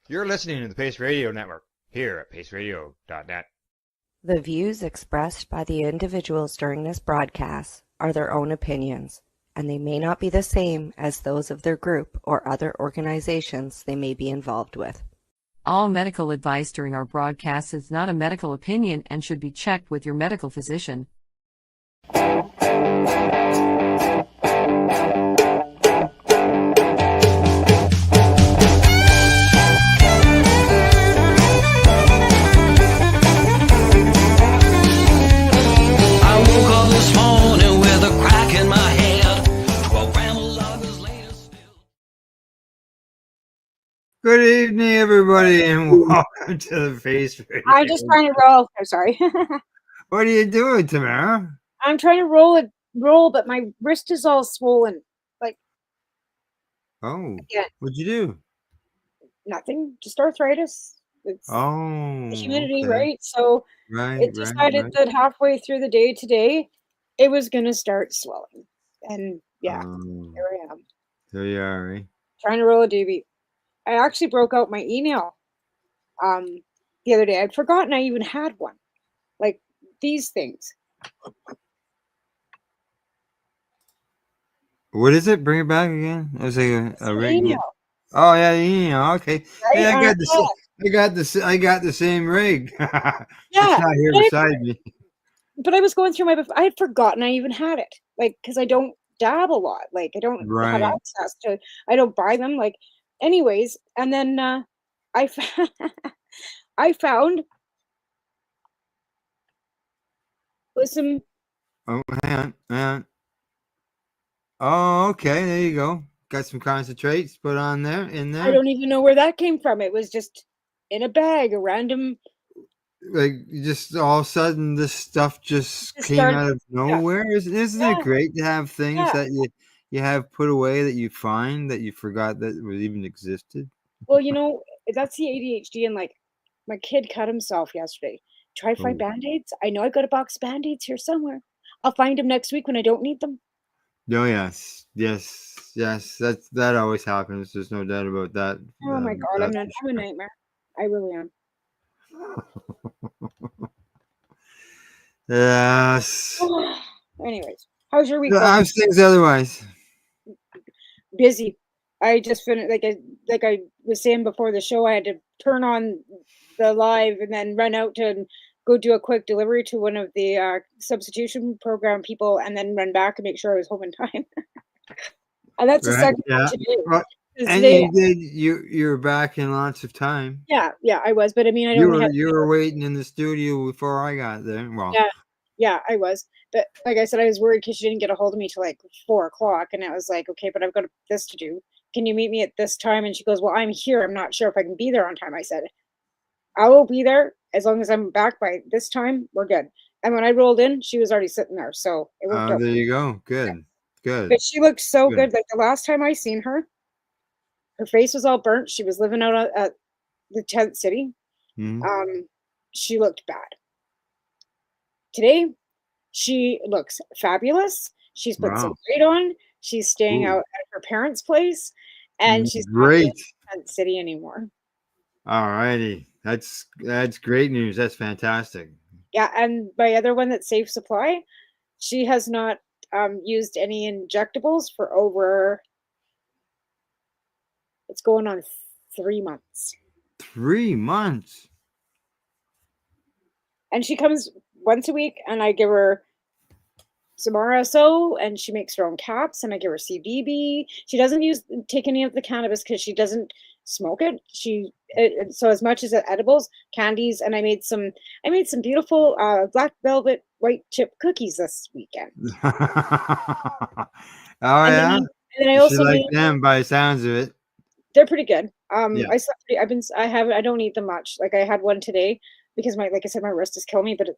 You're listening to the Pace Radio Network here at paceradio.net. The views expressed by the individuals during this broadcast are their own opinions, and they may not be the same as those of their group or other organizations they may be involved with. All medical advice during our broadcast is not a medical opinion and should be checked with your medical physician. Good evening, everybody, and welcome to the Pace Radio. I'm just trying to roll. I'm sorry. What are you doing, Tamara? I'm trying to roll, but my wrist is all swollen. Like, Oh, yeah, what'd you do? nothing, just arthritis. It's Oh, the humidity, okay. right? So it decided that halfway through the day today, it was going to start swelling. And yeah, here I am. There you are, eh? Trying to roll a DB. I actually broke out my email the other day. I'd forgotten I even had one. Like these things. What is it? Bring it back again. It was like a ring. Email. Oh yeah, email. Okay. Right? Hey, I got the same rig. Yeah, it's not here beside me. But I was going through I had forgotten I even had it. Like, because I don't dab a lot. Like, I don't have access to. I don't buy them. Like, anyways, and then I I found with some. Oh, hang on. Oh, okay. There you go. Got some concentrates put on there, in there. I don't even know where that came from. It was just in a bag, a random. Like, just all of a sudden, this stuff just came out of nowhere. Isn't it great to have things that you have put away that you find that you forgot that even existed? Well, you know, that's the ADHD, and like, my kid cut himself yesterday. Try to find Band-Aids. I know I got a box of Band-Aids here somewhere. I'll find them next week when I don't need them. No, yes. That always happens. There's no doubt about that. Oh my God, I'm a nightmare. I really am. Yes. Anyways, how's your week? How's things otherwise? Busy. I just finished, like I was saying before the show, I had to turn on the live and then run out to go do a quick delivery to one of the substitution program people, and then run back and make sure I was home in time. And that's the second one today. Well, and you're back in lots of time. Yeah, I was, but I mean, you were waiting in the studio before I got there. Well, yeah, I was, but like I said, I was worried because she didn't get a hold of me till like 4:00, and I was like, okay, but I've got this to do. Can you meet me at this time? And she goes, well, I'm here. I'm not sure if I can be there on time. I said, I will be there as long as I'm back by this time. We're good. And when I rolled in, she was already sitting there, so it worked out. There you go. Good. But she looked so good. Like the last time I seen her, her face was all burnt. She was living out at the tent city. Mm-hmm. She looked bad. Today, she looks fabulous. She's put some weight on. She's staying out at her parents' place, and she's not in the tent city anymore. All righty. That's great news. That's fantastic. Yeah, and my other one that's Safe Supply, she has not used any injectables for over, it's going on 3 months. 3 months? And she comes once a week, and I give her some RSO, and she makes her own caps, and I give her CBD. She doesn't take any of the cannabis because she doesn't smoke it. So as much as edibles, candies, and I made some beautiful black velvet white chip cookies this weekend. Oh yeah. And then I also like them by the sounds of it. They're pretty good. I don't eat them much. Like I had one today because like I said, my wrist is killing me, but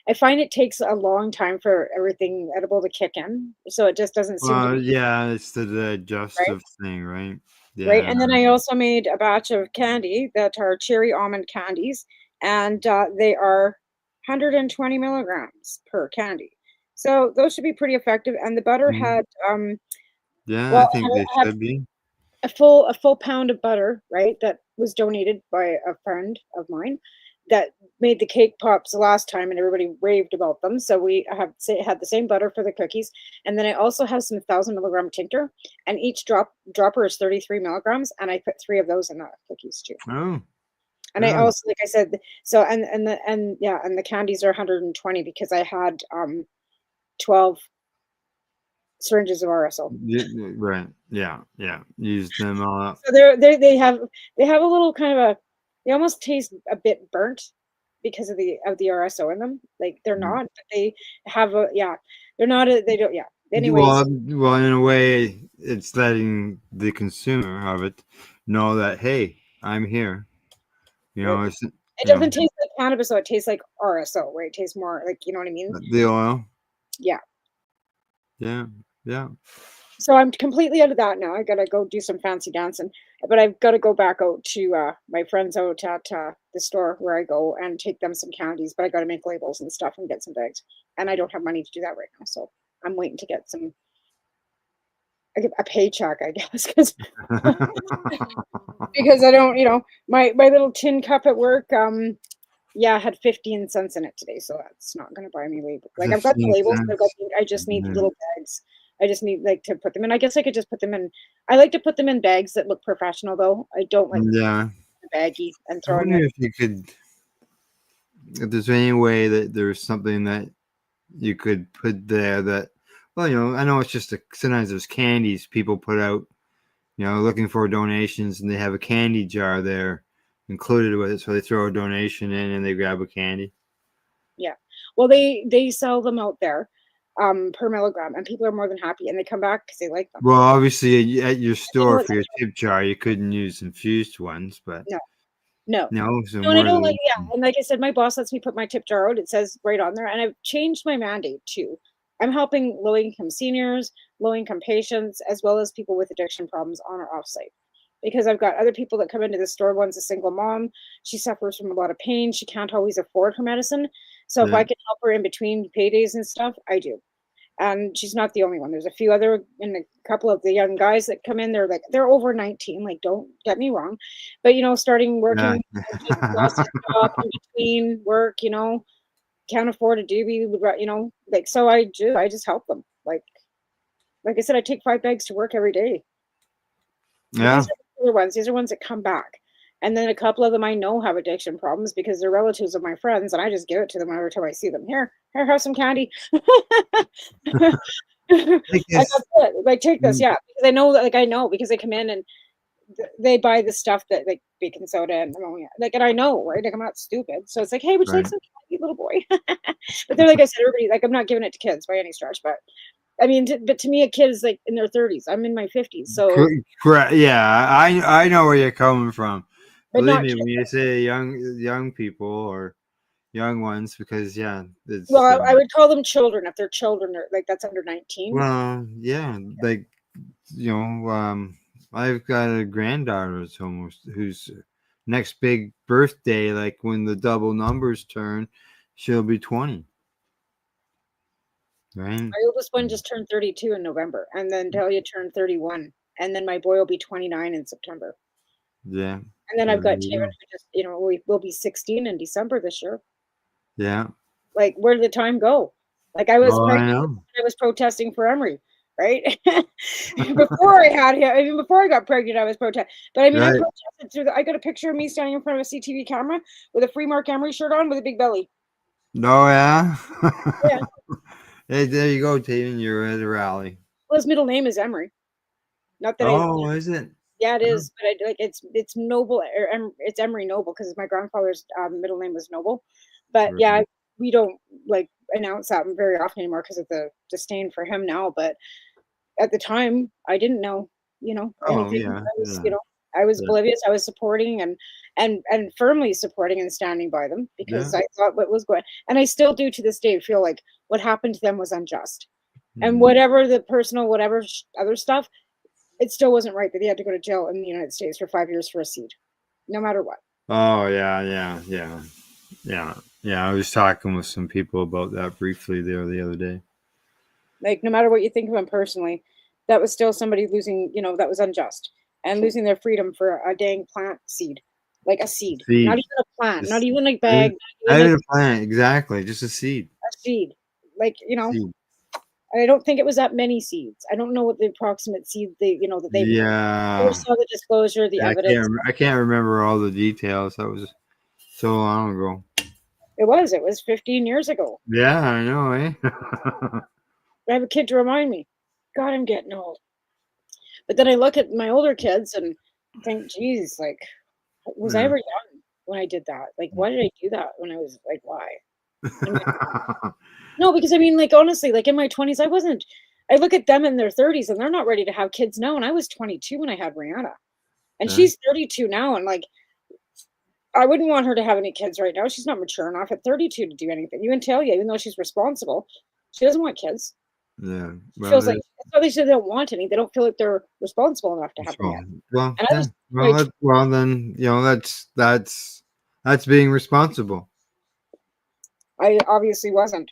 I find it takes a long time for everything edible to kick in. So it just doesn't seem to be. Yeah, it's the digestive thing, right? Yeah. Right. And then I also made a batch of candy that are cherry almond candies, and they are 120 milligrams per candy. So those should be pretty effective. And the butter had I think they should be. a full pound of butter, right? That was donated by a friend of mine that made the cake pops the last time, and everybody raved about them. So we had the same butter for the cookies, and then I also have some 1,000 milligram tincture, and each dropper is 33 milligrams, and I put 3 of those in the cookies too. Oh, And I really? also, like I said, so and the candies are 120 because I had 12 syringes of RSO. Right. Yeah. Yeah. Use them all up. So they have a little kind of they almost taste a bit burnt because of the RSO in them. Like they're Mm. not, but they have they're not they don't Well, Anyways, well, in a way, it's letting the consumer of it know that, hey, I'm here. You right. know, it's It you know doesn't taste like cannabis, so it tastes like RSO, right? It tastes more like, you know what I mean? the oil. Yeah. Yeah. Yeah. So I'm completely out of that now. I gotta go do some fancy dancing, but I've got to go back out to my friends out at the store where I go and take them some candies. But I got to make labels and stuff and get some bags, and I don't have money to do that right now. So I'm waiting to get a paycheck, I guess, because I don't, my little tin cup at work, had 15 cents in it today, so that's not going to buy me labels. Like I've got the 15 labels, but cents. I just need Yeah. little bags. I just need like to put them in. I guess I could just put them in. I like to put them in bags that look professional, though. I don't like Yeah. baggy and I throwing wonder it. if you could, if there's any way that there's something that you could put there that, well, I know it's just sometimes there's candies people put out, looking for donations, and they have a candy jar there included with it, so they throw a donation in and they grab a candy. Yeah. Well, they sell them out there, per milligram, and people are more than happy, and they come back because they like them. Well, obviously at your You know store what? for your tip jar, you couldn't use infused ones, but No, no. so No, and I more of don't like, those. and like I said, my boss lets me put my tip jar out. It says right on there, and I've changed my mandate too. I'm helping low-income seniors, low-income patients, as well as people with addiction problems on or off-site. Because I've got other people that come into the store. One's a single mom. She suffers from a lot of pain. She can't always afford her medicine. So if Yeah. I can help her in between paydays and stuff, I do. And she's not the only one. There's a few other, and a couple of the young guys that come in. They're over 19. Like, don't get me wrong, but starting Yeah. working, just lost his job in between work. Can't afford a doobie. Like, so I do. I just help them. Like I said, I take 5 bags to work every day. But Yeah. these are the other ones. These are ones that come back. And then a couple of them I know have addiction problems because they're relatives of my friends, and I just give it to them every time I see them. Here, have some candy. I I got guess. it. Like, take this, yeah, because I know that, like, I know because they come in and they buy the stuff that, like, baking soda and ammonia. Like, and I know, right? Like, I'm not stupid, so it's like, hey, would you like Right. some candy, little boy? But they're, like I said, everybody, like, I'm not giving it to kids by any stretch, but I mean, but to me, a kid is like in their 30s. I'm in my 50s, so Correct. Yeah, I know where you're coming from. but Believe not me kids. when you say young people or young ones, because it's Well, I would call them children if they're children. Or, like, that's under 19. well, yeah, like I've got a granddaughter whose next big birthday, like when the double numbers turn, she'll be 20, right? My oldest one just turned 32 in November, and then Talia turned 31, and then my boy will be 29 in September. Yeah. And then So I've there got you Taylor, go. who just, we will be 16 in December this year. Yeah. Like, where did the time go? Like, I was Oh, I pregnant, know. I was protesting for Emery, right? Before I had him, even before I got pregnant, I was protesting. But I mean, I Right. protested through I got a picture of me standing in front of a CTV camera with a Free Mark Emery shirt on with a big belly. Oh, yeah. Yeah. Hey, there you go, Taven. You're at a rally. Well, his middle name is Emery. Not that I, Oh, is it? yeah, it Oh, is, but it's Noble, or it's Emery Noble because my grandfather's middle name was Noble. But right. yeah, we don't like announce that very often anymore because of the disdain for him now. But at the time, I didn't know, Oh, anything. yeah. Yeah. I was Yeah. oblivious. I was supporting and firmly supporting and standing by them Yeah. because I thought what was going, and I still do to this day feel like what happened to them was unjust. And Mhm. whatever the personal, whatever other stuff, it still wasn't right that he had to go to jail in the United States for 5 years for a seed, no matter what. Oh, yeah. Yeah. Yeah. Yeah. Yeah. I was talking with some people about that briefly there the other day. Like, no matter what you think of him personally, that was still somebody losing, that was unjust. and losing their freedom for a dang plant seed, like a seed, not Seed. even a plant, not Just even like bag, not not even even like a plant, exactly, just a seed. a seed. Like, Seed. I don't think it was that many seeds. I don't know what the approximate seed that they never Yeah. saw the disclosure, the Yeah, evidence. I can't remember all the details. That was so long ago. It was 15 years ago. Yeah, I know, eh? I have a kid to remind me. God, I'm getting old. But then I look at my older kids and think, geez, like, was I Yeah. ever young when I did that? Like, why did I do that when I was like, why? No, because I mean, like, honestly, like in my 20s, I look at them in their 30s and they're not ready to have kids now. And I was 22 when I had Rihanna. And Yeah. she's 32 now. And like, I wouldn't want her to have any kids right now. She's not mature enough at 32 to do anything. You can tell, even though she's responsible, she doesn't want kids. Yeah. She Well, feels like it's not that they don't want any. They don't feel like they're responsible enough to have them yet. well, And I yeah. was Well, like, then that's being responsible. I obviously wasn't.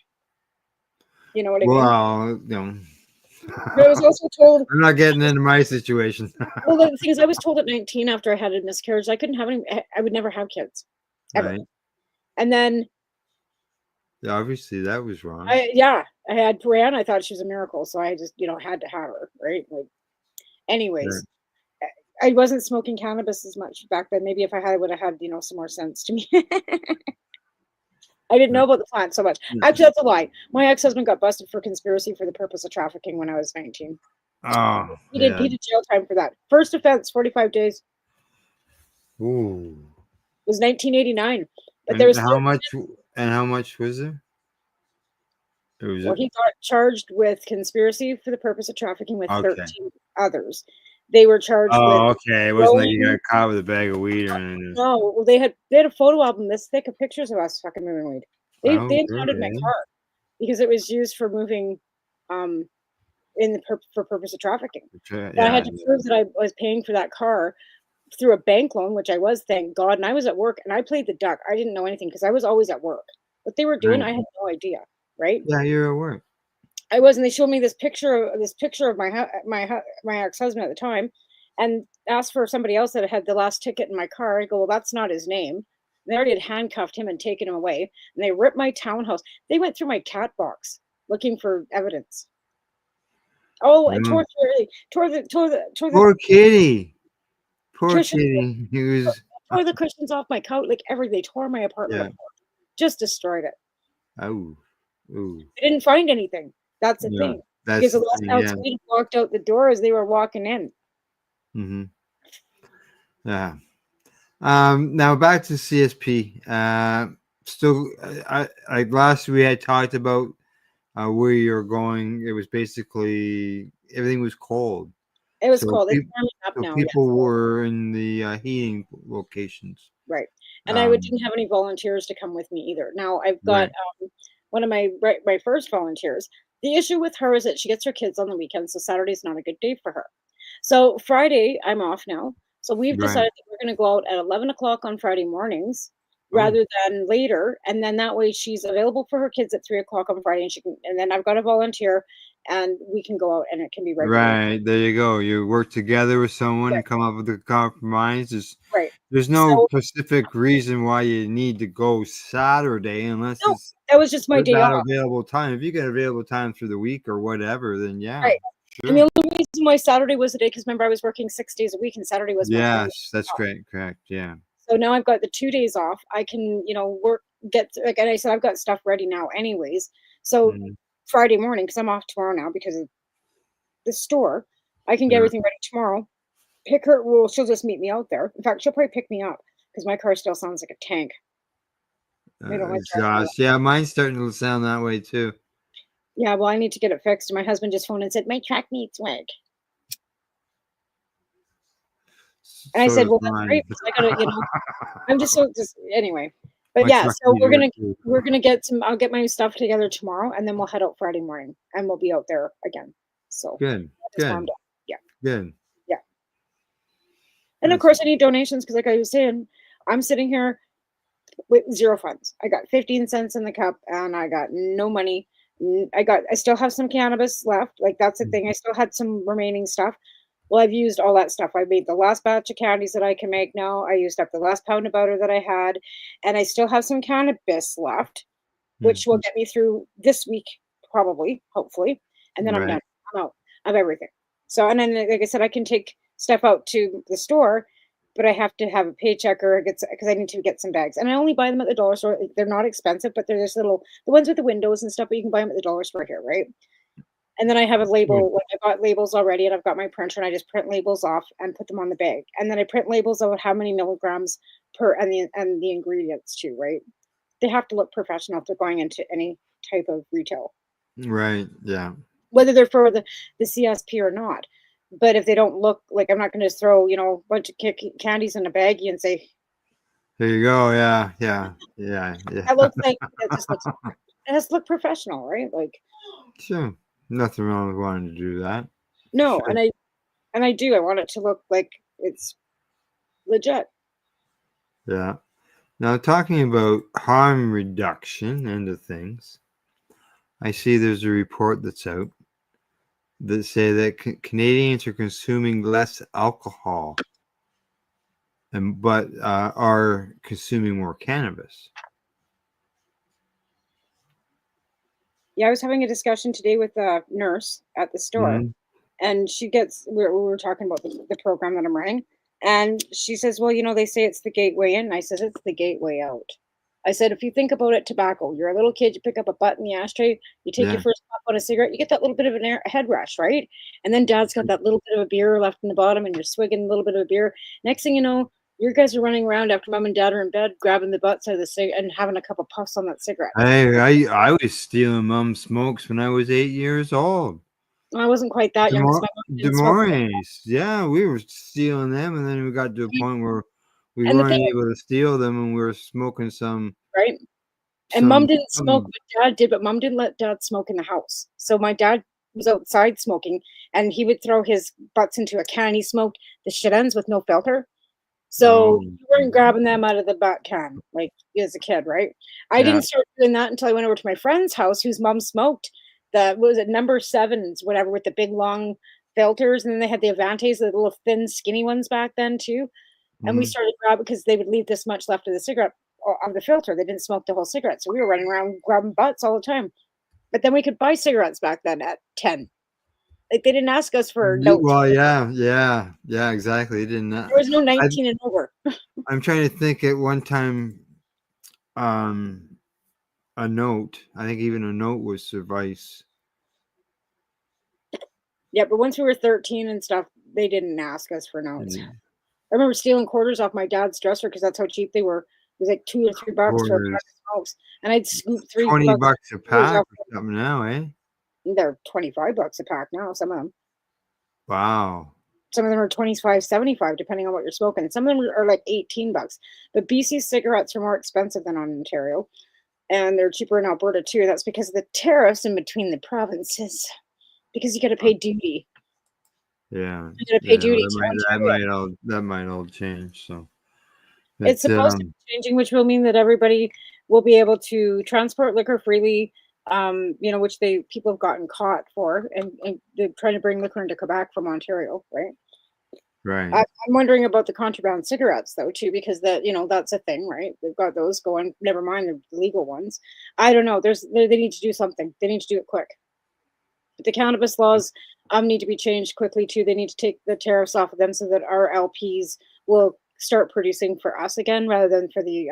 You know what I mean? Well, But I was also told, I'm not getting into my situation. well, the thing is, I was told at 19 after I had a miscarriage, I couldn't have any, I would never have kids, ever. Right. And then, Obviously, that was wrong. I had Brianna. I thought she was a miracle. So I just, had to have her, right? Like, anyways, I wasn't smoking cannabis as much back then. Maybe if I had, I would have had, some more sense to me. I didn't know about the plant so much. Actually, that's a lie. My ex-husband got busted for conspiracy for the purpose of trafficking when I was 19. Oh, He did jail time for that. First offense, 45 days. Ooh. It was 1989. But And there was how much? And how much was there? It was Well, he got charged with conspiracy for the purpose of trafficking with okay. 13 others. They were charged with. Oh, okay. It wasn't like you got caught with a bag of weed or anything. No, well, they had a photo album this thick of pictures of us fucking moving weed. They impounded my car because it was used for moving, for purpose of trafficking. Yeah, I had to prove that I was paying for that car through a bank loan, which I was, thank God. And I was at work and I played the duck. I didn't know anything because I was always at work. What they were doing, I had no idea. Right? Yeah, you're at work. I was, and they showed me this picture of my ex-husband at the time, and asked for somebody else that had the last ticket in my car. I go, well, that's not his name. And they already had handcuffed him and taken him away, and they ripped my townhouse. They went through my cat box looking for evidence. Oh, and tore the Poor kitty. Poor cushions, kitty. He was. tore the cushions off my couch, like they tore my apartment apart. Just destroyed it. Oh. Ooh. They didn't find anything. That's the thing. Because the last house we walked out the door as they were walking in. Mm-hmm. Yeah. Now back to CSP. Still, I last we had talked about where you're going. It was basically everything was cold. It was cold. It's warming up so now. People were in the heating locations. Right. And I didn't have any volunteers to come with me either. Now I've got one of my first volunteers. The issue with her is that she gets her kids on the weekend, so Saturday's not a good day for her. So Friday, I'm off now. So we've decided that we're going to go out at 11 o'clock on Friday mornings rather than later. And then that way she's available for her kids at 3 o'clock on Friday, and then I've got a volunteer and we can go out and it can be right. There you go. You work together with someone and come up with a compromise. There's no specific reason why you need to go Saturday unless that was just my day off. Available time. If you get available time through the week or whatever, then yeah. Right. Sure. And the only reason why Saturday was the day, because remember I was working 6 days a week and Saturday was my yes, that's great. Correct. Yeah. So now I've got the 2 days off. I can, work, like I said, I've got stuff ready now anyways. So Friday morning, because I'm off tomorrow now because of the store, I can get everything ready tomorrow. Pick her. Well, she'll just meet me out there. In fact, she'll probably pick me up because my car still sounds like a tank. Yeah, mine's starting to sound that way too. Yeah, well, I need to get it fixed. My husband just phoned and said my truck needs work. And I said, well, that's great. I gotta, I'm just anyway. But yeah, so we're gonna get some. I'll get my stuff together tomorrow, and then we'll head out Friday morning, and we'll be out there again. So good. Yeah. Good. Yeah. And of course, I need donations because, like I was saying, I'm sitting here with zero funds. I got 15 cents in the cup, and I got no money. I still have some cannabis left. Like that's the thing. I still had some remaining stuff. Well, I've used all that stuff. I made the last batch of candies that I can make now. I used up the last pound of butter that I had, and I still have some cannabis left, which will Mhm. get me through this week, probably, hopefully, and then I'm Right. done. I'm out of everything. So, and then, like I said, I can take stuff out to the store, but I have to have a paycheck or get because I need to get some bags, and I only buy them at the dollar store. They're not expensive, but they're just little the ones with the windows and stuff. But you can buy them at the dollar store here, right? And then I have a Cool. label, like I bought labels already, and I've got my printer, and I just print labels off and put them on the bag. And then I print labels of how many milligrams per and the ingredients too, right? They have to look professional if they're going into any type of retail, Right. Yeah. whether they're for the CSP or not. But if they don't look like, I'm not going to throw, a bunch of candies in a baggie and say There you go. Yeah. Yeah. Yeah. Yeah. that looks like that just looks it has to look professional, right? Like Sure. Nothing wrong with wanting to do that. no, Sure. and I do. I want it to look like it's legit. Yeah. Now, talking about harm reduction into things, I see there's a report that's out that say that Canadians are consuming less alcohol, but are consuming more cannabis. Yeah, I was having a discussion today with a nurse at the store, Mhm. and we were talking about the program that I'm running, and she says, "Well, they say it's the gateway in." And I said, "It's the gateway out." I said, "If you think about it, tobacco. You're a little kid. You pick up a butt in the ashtray. You take your Yeah. first puff on a cigarette. You get that little bit of a head rush, right? And then Dad's got that little bit of a beer left in the bottom, and you're swigging a little bit of a beer. Next thing you know." You guys are running around after mom and dad are in bed, grabbing the butts out of the cig and having a couple puffs on that cigarette. I was stealing mom's smokes when I was 8 years old. I wasn't quite that young because my mom Des didn't smoke. Moines. Yeah, we were stealing them, and then we got to a point where we And the thing weren't is, able to steal them, and we were smoking right? And mom some didn't smoke, some but dad did, but mom didn't let dad smoke in the house. So my dad was outside smoking and he would throw his butts into a can. He smoked the shit ends with no filter. So oh, you weren't grabbing them out of the butt can like as a kid, right? I yeah. didn't start doing that until I went over to my friend's house whose mom smoked the what was it, number sevens, whatever, with the big long filters, and then they had the Avantes, the little thin, skinny ones back then too. And we Mhm. started grabbing because they would leave this much left of the cigarette of the filter. They didn't smoke the whole cigarette. So we were running around grabbing butts all the time. But then we could buy cigarettes back then at 10. Like they didn't ask us for notes. Well, yeah, yeah, yeah, exactly. It didn't. There was no I 19 and over. I'm trying to think. At one time, um, a note. I think even a note was suffice. Yeah, but once we were 13 and stuff, they didn't ask us for notes. Mm, I remember stealing quarters off my dad's dresser because that's how cheap they were. It was like $2 or $3 for a pack quarters, of smokes. And I'd scoop 3 bucks 20 bucks a quarters pack off. or something now, eh? They're 25 bucks a pack now, some of them. Wow. Some of them are 25, 75, depending on what you're smoking. Some of them are like 18 bucks. But BC cigarettes are more expensive than on Ontario. And they're cheaper in Alberta too. That's because of the tariffs in between the provinces. Because you got to pay duty. Yeah, You got to pay yeah. duty to Ontario. That might all change. So, It's but supposed to be changing, which will mean that everybody will be able to transport liquor freely. Which people have gotten caught for, and they're trying to bring liquor into Quebec from Ontario, right? right. I'm wondering about the contraband cigarettes though too, because that's a thing, right? They've got those going. Never mind the legal ones. I don't know. They need to do something. They need to do it quick. But the cannabis laws need to be changed quickly too. They need to take the tariffs off of them so that our LPs will start producing for us again rather than for the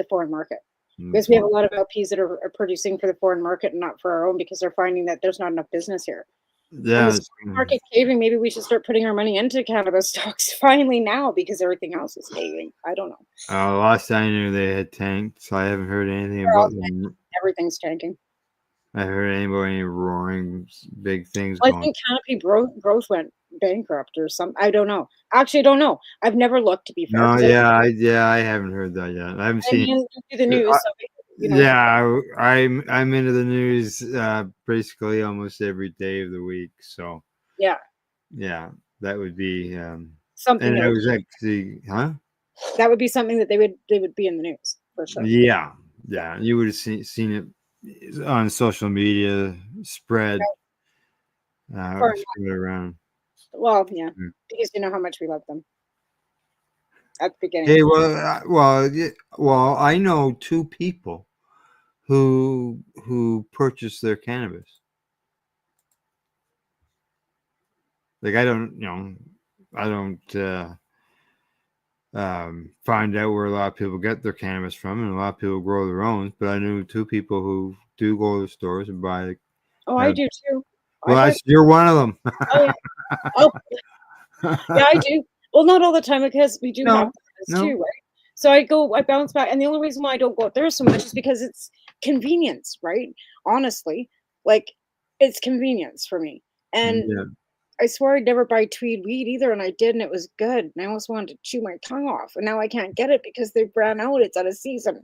foreign market. Because we have a lot of LPs that are producing for the foreign market and not for our own because they're finding that there's not enough business here. And Yeah. the stock market caving, maybe we should start putting our money into cannabis stocks finally now because everything else is caving. I don't know. Last I knew they had tanked, so I haven't heard anything They're all about them. Everything's tanking. I heard any roaring big things Well, I going. think Canopy Growth went bankrupt or something. I don't know. Actually, I don't know. I've never looked, to be fair, No, because I haven't heard that yet. I haven't I seen. didn't do the news. So, Yeah, I'm into the news basically almost every day of the week. So yeah, yeah, that would be something and that I would was actually, huh? that would be something that they would be in the news for sure. Yeah, Yeah, yeah. You would have seen it on social media spread for spread around. Well, yeah, Mm. because you know how much we love them at the beginning. Hey, well, I know 2 people who purchase their cannabis. Like I don't find out where a lot of people get their cannabis from, and a lot of people grow their own. But I knew 2 people who do go to the stores and buy. Oh, I do too. Well, you're one of them. Oh yeah. Oh yeah, I do. Well, not all the time because we do have No, this no, too, right? So I bounce back, and the only reason why I don't go out there so much is because it's convenience, right? Honestly, like it's convenience for me. And yeah. I swore I'd never buy tweed weed either, and I did, and it was good. And I almost wanted to chew my tongue off, and now I can't get it because they ran out. It's out of season.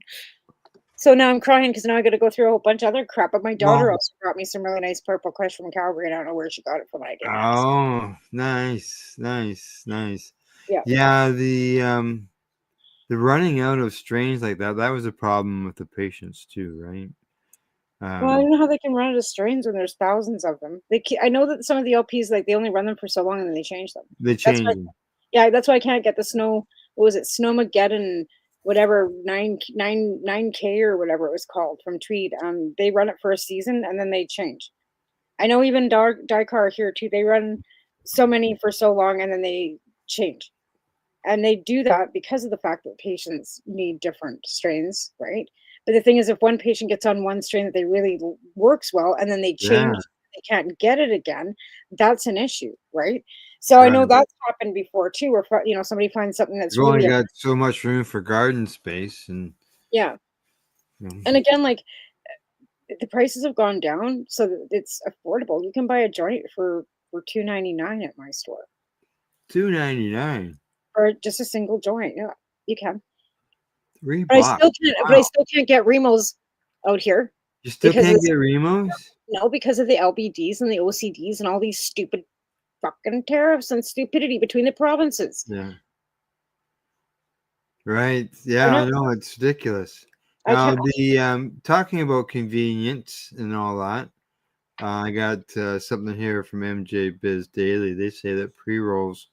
So now I'm crying because now I got to go through a whole bunch of other crap. But my daughter Well, also brought me some really nice purple kush from Calgary, and I don't know where she got it from. I didn't ask. oh, nice. Yeah. Yeah, the running out of strains like that was a problem with the patients too, right? Well, I don't know how they can run out of strains when there's thousands of them. I know that some of the LPs like they only run them for so long and then they change them. They That's change why, them. yeah, that's why I can't get the snow. What was it, Snowmageddon, whatever 9K or whatever it was called from Tweed. They run it for a season and then they change. I know even Dykar here too. They run so many for so long and then they change. And they do that because of the fact that patients need different strains, right? But the thing is, if one patient gets on one strain that they really works well, and then they Yeah, change, they can't get it again, that's an issue, right? So I know right. that's happened before too, where somebody finds something that's You've only really, got so much room for garden space, and yeah. you know, And again, like the prices have gone down, so that it's affordable. You can buy a joint for $2.99 at my store, $2.99, or just a single joint. Yeah, you can. But I $3. still can't. But I Wow, still can't get Remos out here you still because can't it's get Remos? no, because of the LBDs and the OCDs and all these stupid fucking tariffs and stupidity between the provinces. Yeah, right. I Yeah, know. I know it's ridiculous. I Now can't. the talking about convenience and all that. I got something here from MJ Biz Daily. They say that pre-rolls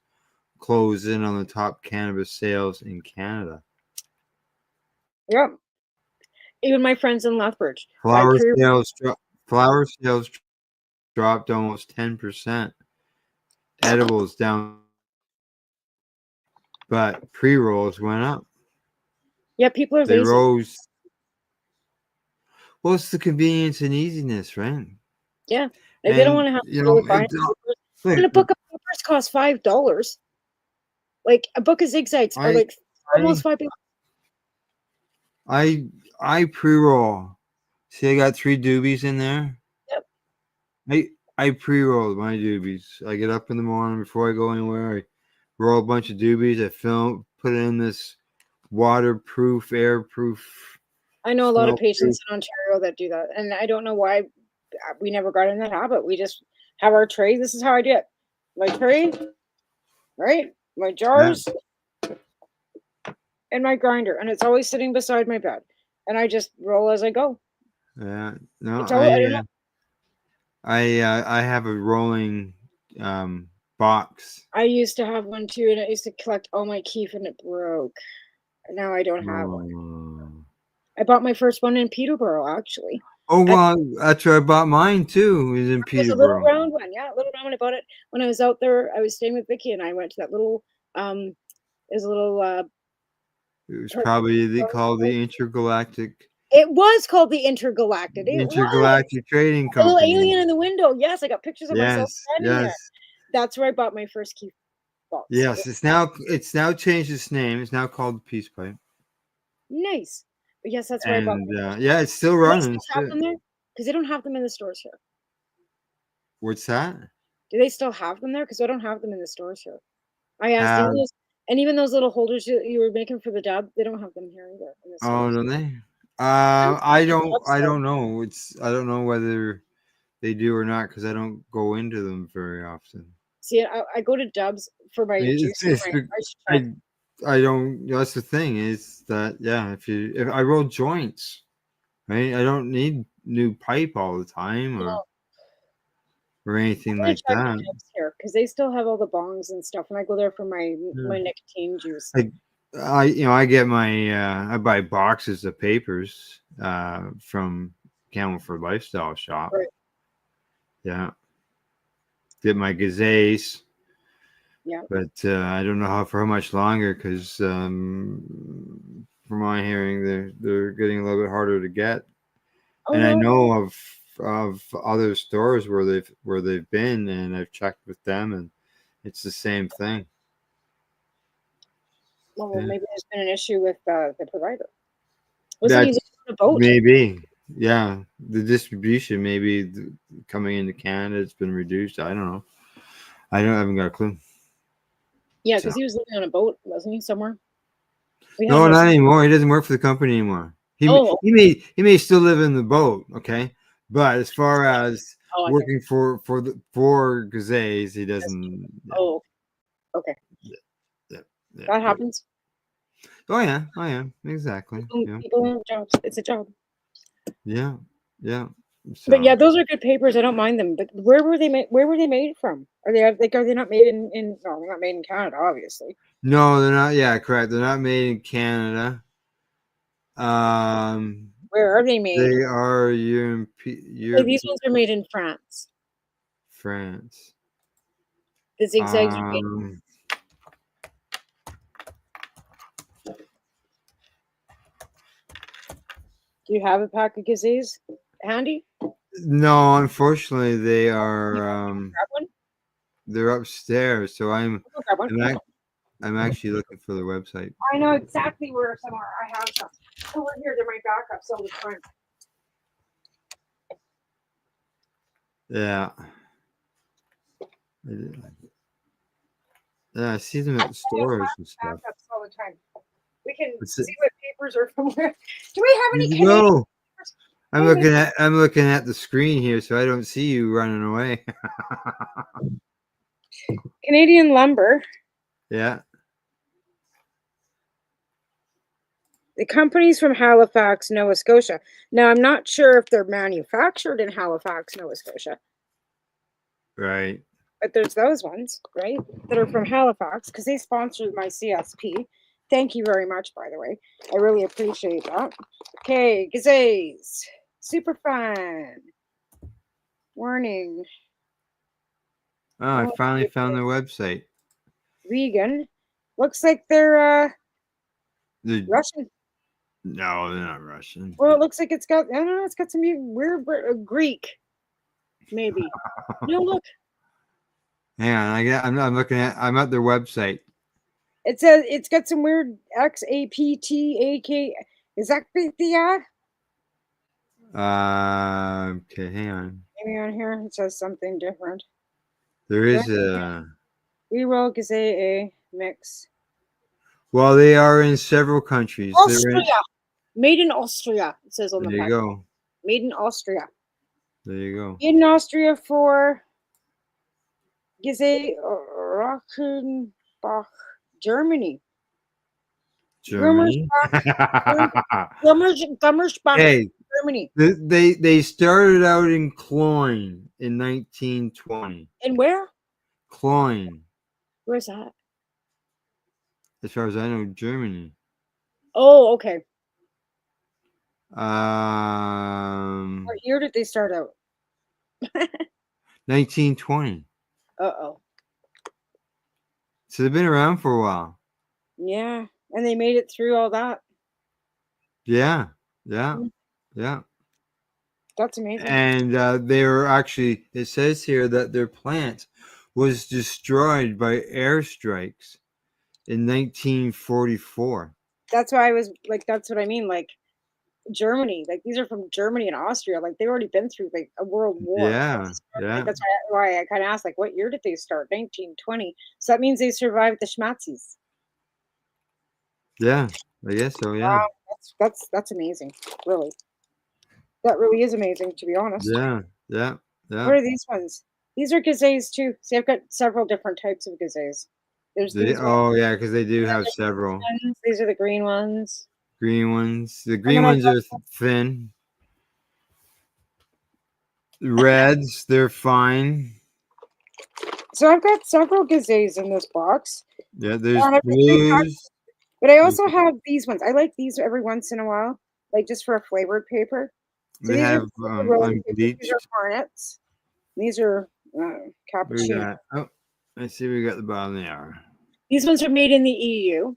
close in on the top cannabis sales in Canada. Yep. Even my friends in Lethbridge buy Flower pre. sales dro- flower sales dropped almost 10%. Edibles down, but pre-rolls went up. Yeah, people are They lazy. rose. Well, it's the convenience and easiness, right? Yeah, like they don't And want to have you to deal know, with buying papers. look, And a book of papers costs $5. Like a book of zigzags are I, like almost I, $5. I pre-roll. See, I got 3 doobies in there. Yep. I pre-roll my doobies. I get up in the morning before I go anywhere. I roll a bunch of doobies. I put it in this waterproof, airproof, I know a lot of smell-proof. patients in Ontario that do that, and I don't know why we never got in that habit. We just have our tray. This is how I do it. My tray, right? My Yeah, jars and my grinder, and it's always sitting beside my bed. And I just roll as I go. yeah. No, It's all I don't know. I have a rolling box. I used to have one too, and I used to collect all my keef, and it broke. And now I don't have one. Oh, I bought my first one in Peterborough, actually. oh And well, that's where I bought mine too. It was in it was a little Peterborough. round one, yeah, a little round one. I bought it when I was out there. I was staying with Vicky, and I went to that little there's a little It was per- probably called the Intergalactic it was called the Intergalactic. It was Trading a little Company. alien in the window. Yes, I got pictures of myself Yes, standing there. yes, That's where I bought my first keef box. yes. It's now changed its name. It's now called the Peace Pipe, Nice. But yes, that's where I bought and my first. yeah, it's still Do they running. still have them there? Because they don't have them in the stores here. What's that? Do they still have them there? Because I don't have them in the stores here. I asked, Have and even those little holders you were making for the dab, they don't have them here either in the oh, stores. don't they? I'm I thinking don't. I so. don't know. I don't know whether they do or not because I don't go into them very often. See, I go to Dubs for my It's, juice and it's my be- ice check. I don't. That's the thing is that yeah, if I roll joints, right, I don't need new pipe all the time or or anything I'm gonna like check that. Jeff's here because they still have all the bongs and stuff, and I go there for my Yeah. nicotine juice. Like I get my I buy boxes of papers from Campbellford Lifestyle Shop. Right. Yeah. Get my gazees. Yeah. But I don't know for how much longer because from my hearing they're getting a little bit harder to get. Oh And I no. know of other stores where they've been, and I've checked with them, and it's the same thing. Well, Yeah. maybe there's been an issue with the provider. Wasn't he That's on a boat? maybe, yeah. The distribution maybe coming into Canada, it's been reduced. I don't know. I haven't got a clue. Yeah, So because he was living on a boat, wasn't he, somewhere? We had no, no. not anymore. He doesn't work for the company anymore. Oh, He may still live in the boat, okay. But as far as oh, I think. working for Gazeys, he doesn't. Yeah, Oh, okay. yeah, yeah, That yeah. happens. Oh yeah, exactly. Yeah, People have jobs. It's a job. yeah, yeah. But yeah, So those are good papers. I don't mind them. But where were they made? Where were they made from? Are they like? Are they not made in? No, they're not made in Canada, obviously. no, they're not. Yeah, correct. They're not made in Canada. Where are they made? They are Like these European, ones are made in France. France. The zigzags are made. Do you have a pack of gazees handy? No, unfortunately, they are. Grab one. They're upstairs, so Go grab one. I'm actually looking for the website. I know exactly where somewhere I have some. Over here, they're my backups all the time. Yeah. Yeah, I see them at the stores and stuff. Backups all the time. We can What's see it? what papers are from where. Do we have any You Canadian go. papers? I'm looking at the screen here, so I don't see you running away. Canadian lumber. Yeah. The company's from Halifax, Nova Scotia. Now, I'm not sure if they're manufactured in Halifax, Nova Scotia, Right. but there's those ones, right, that are from Halifax because they sponsored my CSP. Thank you very much, by the way. I really appreciate that. Okay, gazees. Super fun. Warning. Oh, I finally found their website. Vegan. Looks like they're The Russian. No, they're not Russian. Well, it looks like it's got, I don't know, it's got some weird Greek, maybe. No, look. Hang on, I'm at their website. It says it's got some weird XAPTAK. Is that the Okay, hang on. maybe on here it says something different. There is a. We will Gazette a mix. Well, they are in several countries. Austria. Made in Austria. It says on the There you pack. go. Made in Austria. There you go. Made in Austria for Gazette Rockenbach, Germany. Germany. Gummersbach, Hey, Germany. they started out in Cloyne in 1920. And where? Cloyne, Where's that? as far as I know, Germany. Oh, okay. What 1920. year did they start out? 1920. Uh-oh. So they've been around for a while. Yeah. And they made it through all that. Yeah. Mm-hmm. That's amazing. And they were actually, it says here that their plant was destroyed by airstrikes in 1944. That's why I was like, that's what I mean. Like Germany, like these are from Germany and Austria. Like they've already been through like a world war. Yeah. Like, that's why I kind of asked, like, what year did they start? 1920. So that means they survived the Schmatzis. Yeah, I guess so. Yeah. Wow, that's amazing. Really, that really is amazing. To be honest. Yeah. What are these ones? These are gazees too. See, I've got several different types of gazees. There's these ones. Yeah, because they do have several. These are the green ones. Green ones. The green ones are thin. Reds, they're fine. So I've got several gazes in this box. Yeah, there's And blues. but I also have these ones. I like these every once in a while, like just for a flavored paper. So They these have are rolling papers. These unbleached. are Hornets. These are We cappuccino. got, I see we got the bottom there. These ones are made in the EU.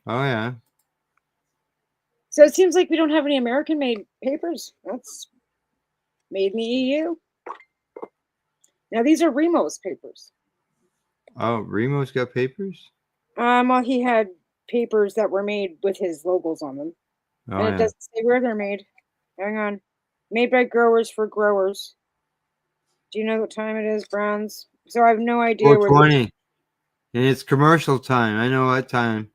Oh, yeah. So it seems like we don't have any American-made papers. That's made in the EU. Now these are Remo's papers. Oh, Remo's got papers? Well, he had papers that were made with his logos on them. Oh, And it doesn't say where they're made. Hang on. Made by growers for growers. Do you know what time it is, Browns? So I have no idea where. 4:20. And it's commercial time. I know what time.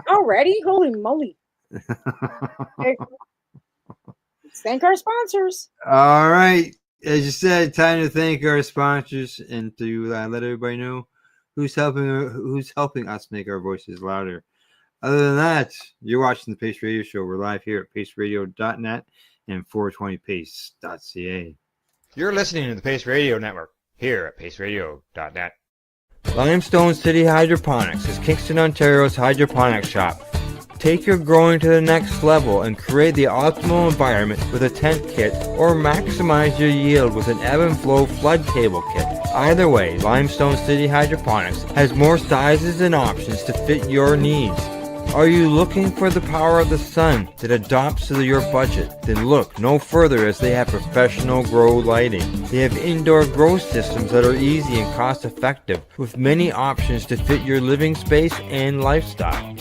Already? Holy moly. Okay. Let's thank our sponsors. All right. As you said, time to thank our sponsors and to let everybody know who's helping us make our voices louder. Other than that, you're watching the Pace Radio Show. We're live here at paceradio.net and 420pace.ca. You're listening to the Pace Radio Network here at paceradio.net. Limestone City Hydroponics is Kingston, Ontario's hydroponics shop. Take your growing to the next level and create the optimal environment with a tent kit, or maximize your yield with an ebb and flow flood table kit. Either way, Limestone City Hydroponics has more sizes and options to fit your needs. Are you looking for the power of the sun that adapts to your budget? Then look no further, as they have professional grow lighting. They have indoor grow systems that are easy and cost effective, with many options to fit your living space and lifestyle.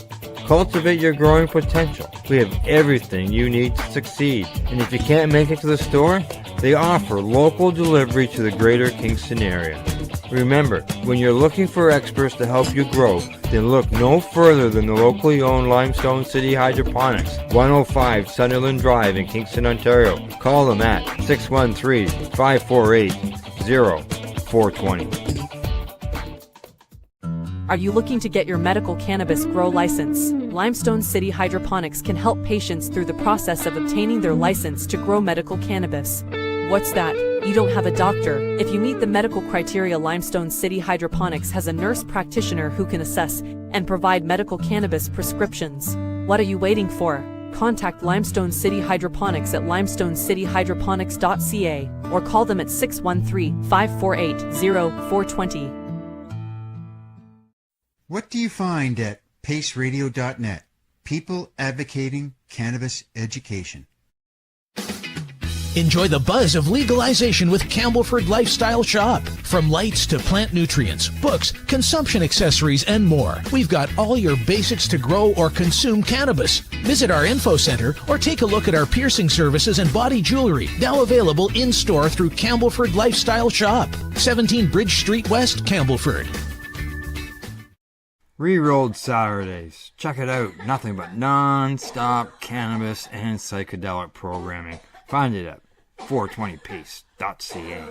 Cultivate your growing potential. We have everything you need to succeed. And if you can't make it to the store, they offer local delivery to the greater Kingston area. Remember, when you're looking for experts to help you grow, then look no further than the locally owned Limestone City Hydroponics, 105 Sunderland Drive in Kingston, Ontario. Call them at 613-548-0420. Are you looking to get your medical cannabis grow license? Limestone City Hydroponics can help patients through the process of obtaining their license to grow medical cannabis. What's that? You don't have a doctor. If you meet the medical criteria, Limestone City Hydroponics has a nurse practitioner who can assess and provide medical cannabis prescriptions. What are you waiting for? Contact Limestone City Hydroponics at limestonecityhydroponics.ca or call them at 613-548-0420. What do you find at paceradio.net? People advocating cannabis education. Enjoy the buzz of legalization with Campbellford Lifestyle Shop. From lights to plant nutrients, books, consumption accessories, and more. We've got all your basics to grow or consume cannabis. Visit our info center or take a look at our piercing services and body jewelry, now available in-store through Campbellford Lifestyle Shop. 17 Bridge Street West, Campbellford. Rerolled Saturdays. Check it out. Nothing but non-stop cannabis and psychedelic programming. Find it at 420pace.ca.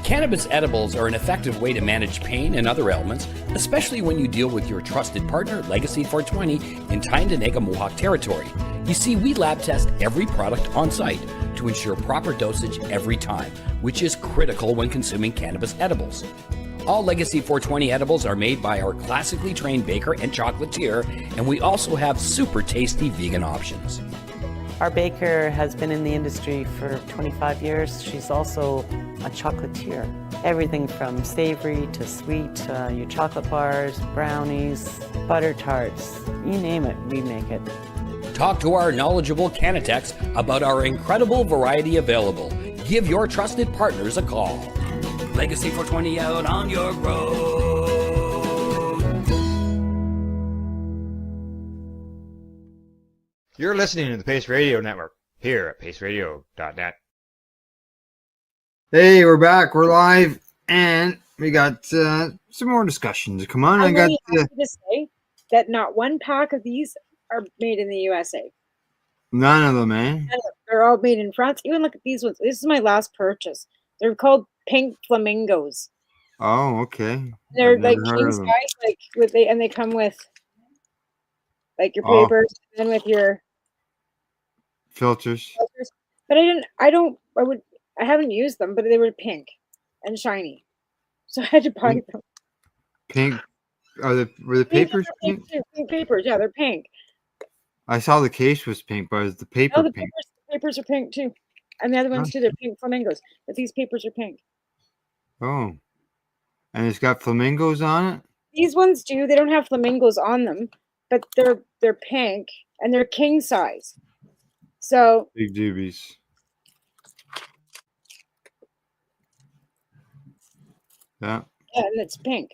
Cannabis edibles are an effective way to manage pain and other ailments, especially when you deal with your trusted partner, Legacy 420, in Tyendinaga Mohawk territory. You see, we lab test every product on site to ensure proper dosage every time, which is critical when consuming cannabis edibles. All Legacy 420 edibles are made by our classically trained baker and chocolatier, and we also have super tasty vegan options. Our baker has been in the industry for 25 years. She's also a chocolatier. Everything from savory to sweet, your chocolate bars, brownies, butter tarts, you name it, we make it. Talk to our knowledgeable Cannatex about our incredible variety available. Give your trusted partners a call. Legacy 420 out on your road. You're listening to the Pace Radio Network here at paceradio.net. Hey, we're back. We're live, and we got some more discussions. Come on, I got to say that not one pack of these are made in the USA. none of them, eh? They're all made in France. Even look at these ones. This is my last purchase. They're called pink flamingos. Oh, okay. They're like king size, like they come with like your papers and with your filters. But I haven't used them, but they were pink and shiny, so I had to buy them. Pink. Were the papers pink? Pink papers, yeah, they're pink. I saw the case was pink, but is the paper the pink? Papers are pink too, and the other ones too. They're pink flamingos, but these papers are pink. Oh, and it's got flamingos on it. These ones do. They don't have flamingos on them, but they're pink and they're king size. So big doobies. Yeah. Yeah, and it's pink.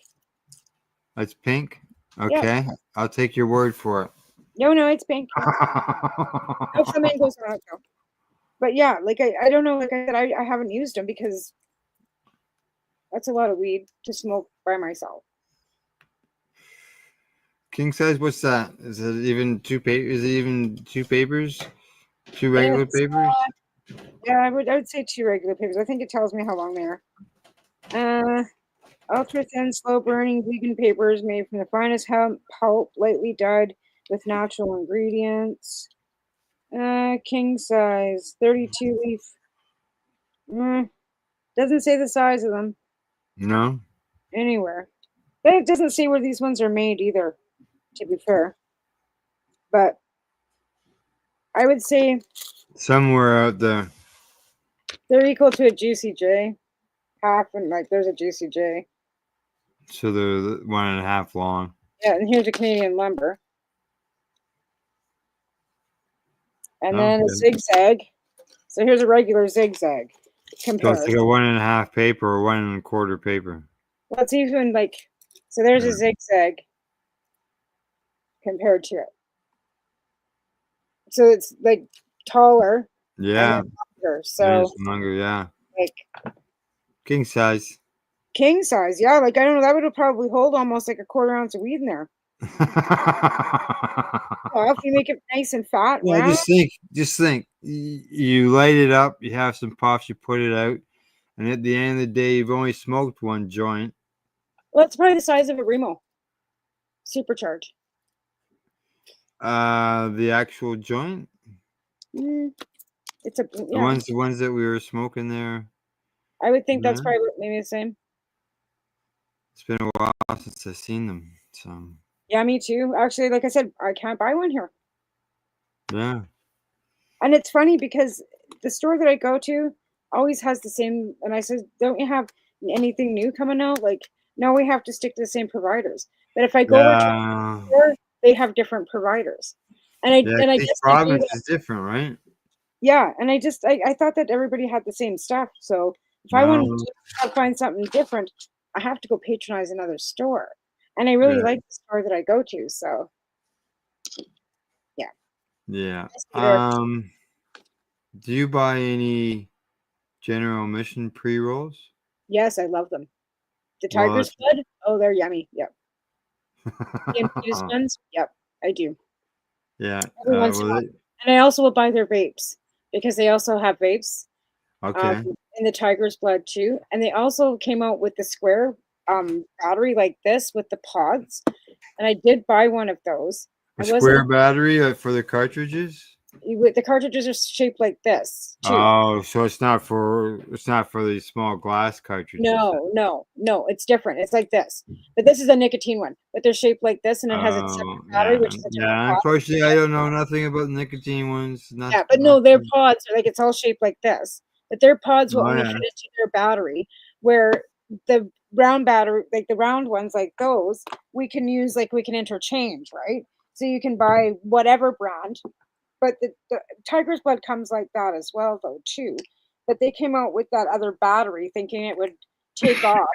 It's pink. Okay, yeah. I'll take your word for it. No, it's pink. No flamingos on it though. But yeah, like I don't know. Like I said, I haven't used them because that's a lot of weed to smoke by myself. King size? What's that? Is it even two papers? Is it even two papers? Two regular papers? Yeah, I would say two regular papers. I think it tells me how long they are. Ultra thin, slow burning vegan papers made from the finest hemp pulp, lightly dyed with natural ingredients. King size, 32 leaf. Doesn't say the size of them. No. Anywhere. It doesn't say where these ones are made either, to be fair. But I would say somewhere out there. They're equal to a Juicy J. Half and like there's a Juicy J. So they're 1.5 long. Yeah, and here's a Canadian lumber. And then a zigzag. So here's a regular zigzag. So it's like a 1.5 paper or 1.25 paper. Well, it's even like, so there's a zigzag compared to it. So it's like taller. Yeah. Longer, so longer, yeah. Like king size. King size, yeah. Like I don't know, that would probably hold almost like a 1/4 ounce of weed in there. Well, if you make it nice and fat, yeah, just think. You light it up, you have some puffs, you put it out, and at the end of the day, you've only smoked one joint. Well, it's probably the size of a Remo. Supercharged. The actual joint. It's a the ones that we were smoking there. I would think that's probably maybe the same. It's been a while since I've seen them. So. Yeah, me too. Actually, like I said, I can't buy one here. Yeah. And it's funny because the store that I go to always has the same. And I said, don't you have anything new coming out? Like, no, we have to stick to the same providers. But if I go over to the store, they have different providers. And I just province is different, right? Yeah, and I thought that everybody had the same stuff. So if I want to find something different, I have to go patronize another store. And I really like the store that I go to. So yeah. Yeah. Do you buy any General Mission pre-rolls? Yes, I love them. The Tiger's Blood? Oh, they're yummy. Yep. The infused ones? Yep, I do. Yeah. Every once in a while. And I also will buy their vapes because they also have vapes. Okay. In the Tiger's Blood too. And they also came out with the square battery like this with the pods. And I did buy one of those. A square battery for the cartridges? The cartridges are shaped like this too. Oh, so it's not for these small glass cartridges. No, it's different. It's like this, but this is a nicotine one. But they're shaped like this, and it has its separate battery, which is a different unfortunately, I don't know nothing about nicotine ones. But no, their pods are like it's all shaped like this. But their pods will only fit into their battery, where the round battery, like the round ones, like those, we can use we can interchange, right? So you can buy whatever brand. But the Tiger's Blood comes like that as well, though, too. But they came out with that other battery thinking it would take off,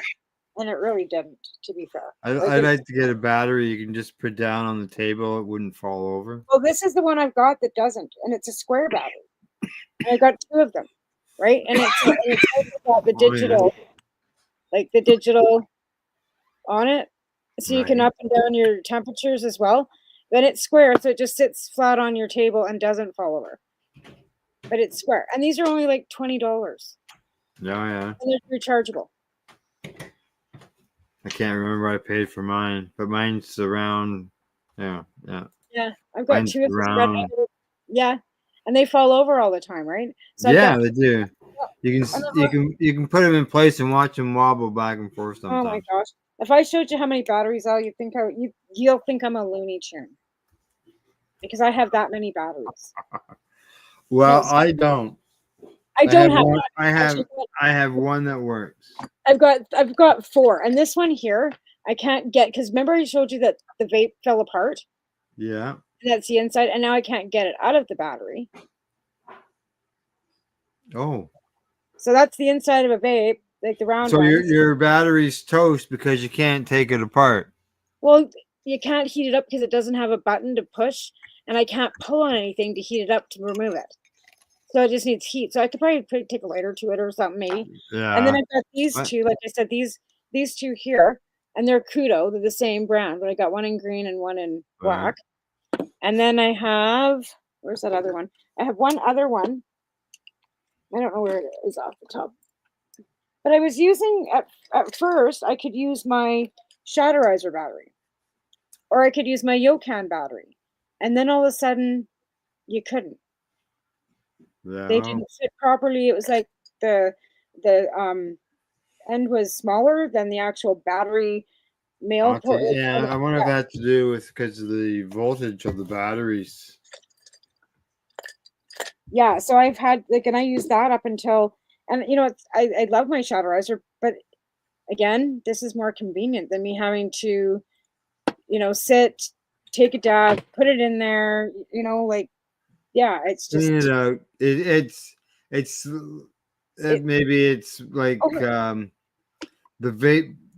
and it really didn't, to be fair. I'd like to get a battery you can just put down on the table. It wouldn't fall over. Well, this is the one I've got that doesn't, and it's a square battery. And I got 2 of them, right? And it's also got the digital, like the digital on it, so you can up and down your temperatures as well. Then it's square, so it just sits flat on your table and doesn't fall over. But it's square, and these are only like $20. Yeah. And they're rechargeable. I can't remember what I paid for mine, but mine's around. Yeah. I've got Mine's 2 of around. them. Yeah, and they fall over all the time, right? So Yeah, they do. You can put them in place and watch them wobble back and forth sometimes. Oh my gosh! If I showed you how many batteries are, you'll think I'm a Looney Tune because I have that many batteries. Well, I don't. I don't have. One, I have one that works. I've got 4, and this one here I can't get because remember I showed you that the vape fell apart. Yeah. And that's the inside, and now I can't get it out of the battery. Oh. So that's the inside of a vape, like the round. So ones. your battery's toast because you can't take it apart. Well, you can't heat it up because it doesn't have a button to push, and I can't pull on anything to heat it up to remove it. So it just needs heat. So I could probably take a lighter to it or something, maybe. Yeah. And then I've got these 2, like I said, these 2 here, and they're Kudo. They're the same brand, but I got one in green and one in black. And then I have, where's that other one? I have one other one. I don't know where it is off the top. But I was using, at first, I could use my Shatterizer battery. Or I could use my Yokan battery. And then all of a sudden, you couldn't. Yeah. They didn't fit properly. It was like the end was smaller than the actual battery male port. Yeah, I wonder if that had to do with because of the voltage of the batteries. Yeah, so I've had and I use that up until, and I love my Shatterizer, but again, this is more convenient than me having to, sit, take a dab, put it in there, yeah, it's just maybe it's like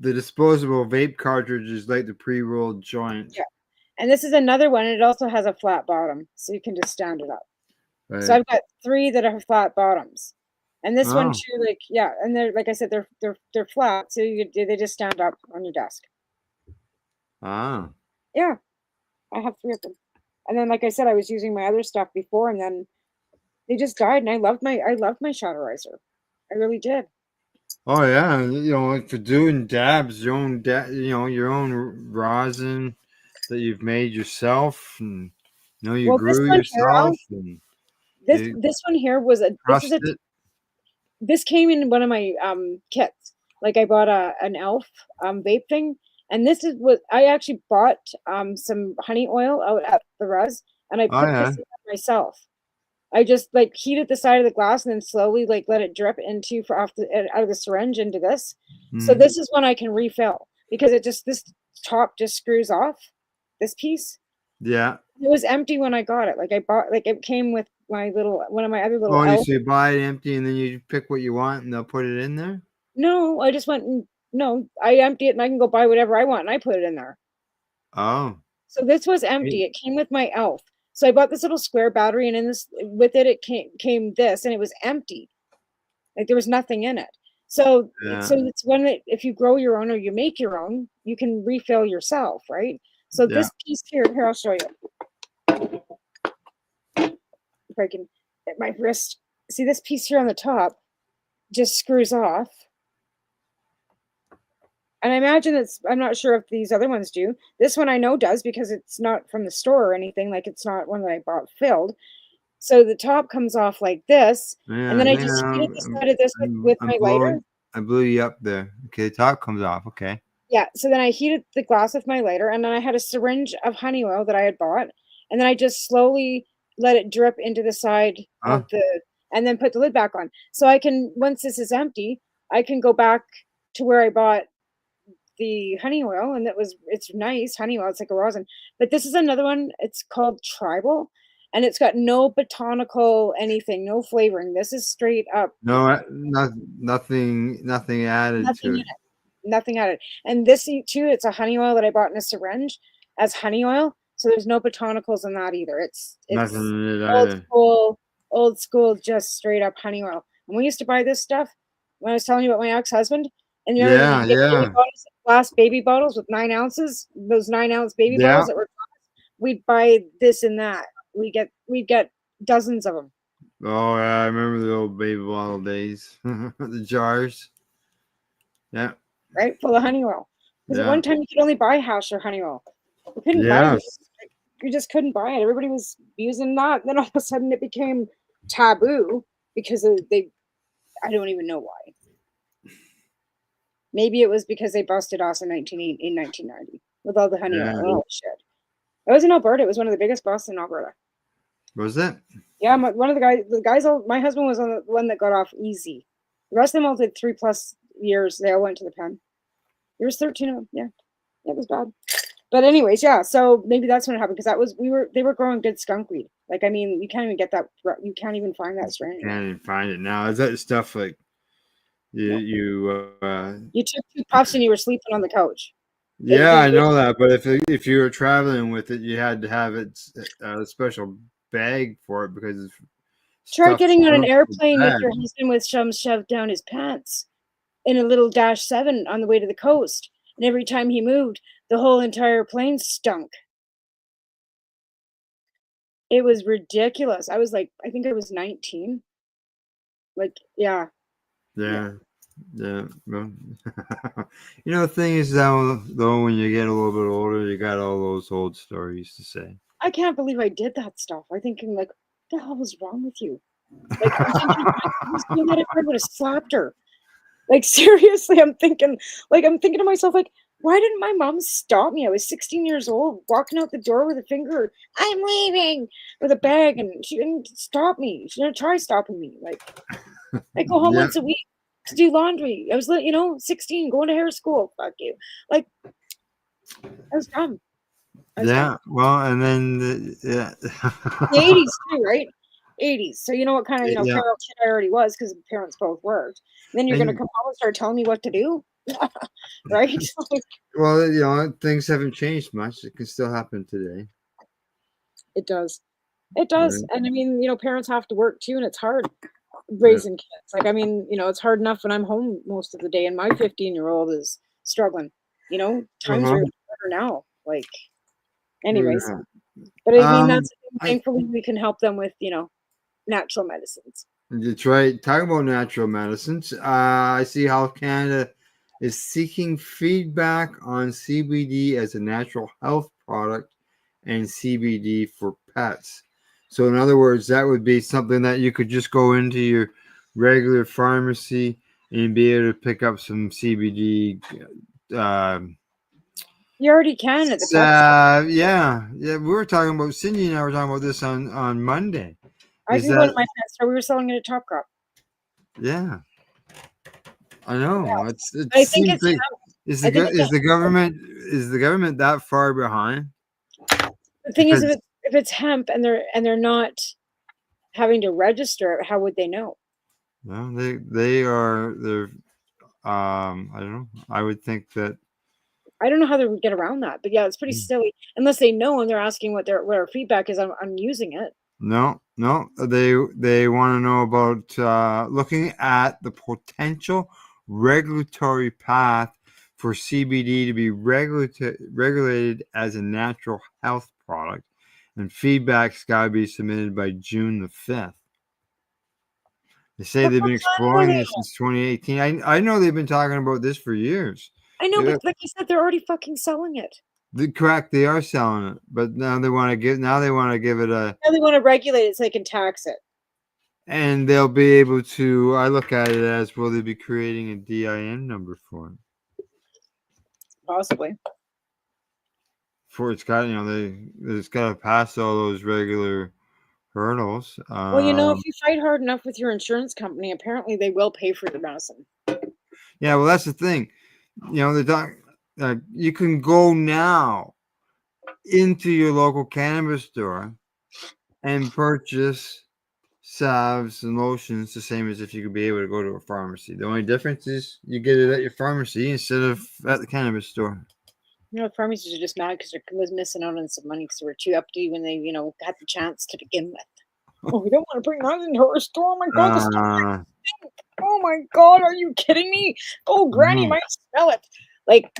the disposable vape cartridge is like the pre-rolled joint. Yeah, and this is another one. It also has a flat bottom, so you can just stand it up. Right. So I've got 3 that have flat bottoms, and this one too. And they're like I said, they're flat, so they just stand up on your desk. Ah. Yeah, I have 3 of them, and then like I said, I was using my other stuff before, and then they just died, and I loved my Shatterizer. I really did. Oh yeah, for doing dabs, your own your own rosin that you've made yourself, and you grew yourself. This one here was this came in one of my kits. Like I bought an elf vape thing, and this is what I actually bought some honey oil out at the res, and I put this in myself. I just heated the side of the glass and then slowly let it drip out of the syringe into this. Mm-hmm. So this is one I can refill because this top just screws off this piece. Yeah. It was empty when I got it. I bought it came with one of my other little. Oh, so you buy it empty and then you pick what you want and they'll put it in there? No, I just went I empty it and I can go buy whatever I want and I put it in there. Oh. So this was empty. It came with my elf. So I bought this little square battery, and with it came this, and it was empty. There was nothing in it. So it's if you grow your own or you make your own, you can refill yourself, right? So this piece here, I'll show you. If I can get my wrist, see this piece here on the top, just screws off. And I imagine I'm not sure if these other ones do. This one I know does because it's not from the store or anything. It's not one that I bought filled. So the top comes off like this. And then I just heated the side of this with my lighter. I blew you up there. Okay, the top comes off. Okay. Yeah. So then I heated the glass with my lighter. And then I had a syringe of honey oil that I had bought. And then I just slowly let it drip into the side of and then put the lid back on. So I can, once this is empty, I can go back to where I bought the honey oil, and it's nice honey oil. It's like a rosin, but this is another one. It's called Tribal, and it's got no botanical anything, no flavoring. This is straight up. No, nothing added to it. Nothing added. And this too, it's a honey oil that I bought in a syringe as honey oil. So there's no botanicals in that either. It's nothing old school old school, just straight up honey oil. And we used to buy this stuff when I was telling you about my ex-husband. And you remember Yeah, you get baby yeah, bottles, glass baby bottles with 9 ounces, those 9-ounce baby yeah. bottles that were, we'd buy this and that. We'd get dozens of them. Oh, yeah, I remember the old baby bottle days. The jars. Yeah, Right? Full of honey oil. Because at yeah, one time you could only buy hash or honey oil. You couldn't buy it. yes. You just couldn't buy it. Everybody was using that. Then all of a sudden it became taboo because I don't even know why. Maybe it was because they busted us in 1990 with all the honey Yeah. oil. Oh, shit. It was in Alberta. It was one of the biggest busts in Alberta. Was it? Yeah, one of the guys, my husband was on the one that got off easy. The rest of them all did 3+ years. They all went to the pen. There was 13 of them. Yeah, it was bad. But anyways, yeah. So maybe that's when it happened because they were growing good skunk weed. Like, I mean, you can't even get that. You can't even find that strain. Can't even find it now. Is that stuff like you took 2 puffs and you were sleeping on the couch. Yeah, I know that. But if you were traveling with it, you had to have a special bag for it because try getting on an stuff airplane with your husband with some shoved down his pants in a little -7 on the way to the coast. And every time he moved, the whole entire plane stunk. It was ridiculous. I was like, I think I was 19. Like, yeah. Yeah. Yeah. Well, the thing is, though, when you get a little bit older, you got all those old stories to say. I can't believe I did that stuff. I'm thinking, like, what the hell was wrong with you? Like, I'm thinking, if I would have slapped her. Like, seriously, I'm thinking to myself, like, why didn't my mom stop me? I was 16 years old, walking out the door with a finger, I'm leaving, with a bag, and she didn't stop me. She didn't try stopping me. Like, I go home once a week to do laundry. I was, 16, going to hair school. Fuck you. Like, I was dumb. Well, and then the 80s too, right? 80s. So you know what kind of feral kid I already was because parents both worked. And then you're gonna come home and start telling me what to do, right? Well, things haven't changed much. It can still happen today. It does. It does. Right. And I mean, parents have to work too, and it's hard raising kids. Like, I mean, it's hard enough when I'm home most of the day, and my 15-year-old is struggling. Times are harder now. Like, anyways. But I mean, thankfully we can help them with, natural medicines. That's right. Talking about natural medicines, I see Health Canada is seeking feedback on CBD as a natural health product and CBD for pets. So in other words, that would be something that you could just go into your regular pharmacy and be able to pick up some CBD. You already can at the pet yeah. We were talking about, Cindy and I were talking about this on Monday. I think one of my pet store, we were selling it at Top Crop. Yeah, I know. Yeah. I think it's like, is the government that far behind? The thing is, if it's hemp and they're not having to register it, how would they know? Well, they're I don't know. I would think that. I don't know how they would get around that, but yeah, it's pretty silly unless they know and they're asking what our feedback is on using it. No, they want to know about looking at the potential regulatory path for CBD to be regulated as a natural health product, and feedback's got to be submitted by June the 5th. They say they've been exploring this since 2018. I know they've been talking about this for years. I know, but like you said, they're already fucking selling it. Correct, they are selling it, but now they want to give it a. Now they want to regulate it so they can tax it. And they'll be able to. I look at it as, will they be creating a DIN number for it? Possibly. For it's got it's got to pass all those regular hurdles. Well, if you fight hard enough with your insurance company, apparently they will pay for the medicine. Yeah, well, that's the thing. You can go now into your local cannabis store and purchase salves and lotions the same as if you could be able to go to a pharmacy. The only difference is you get it at your pharmacy instead of at the cannabis store. Pharmacies are just mad because they're missing out on some money because they were too uppity when they, had the chance to begin with. Oh, we don't want to bring that into our store. Oh my god, the store Uh, might stink. Oh my god, are you kidding me? Oh, Granny mhm. might smell it. Like,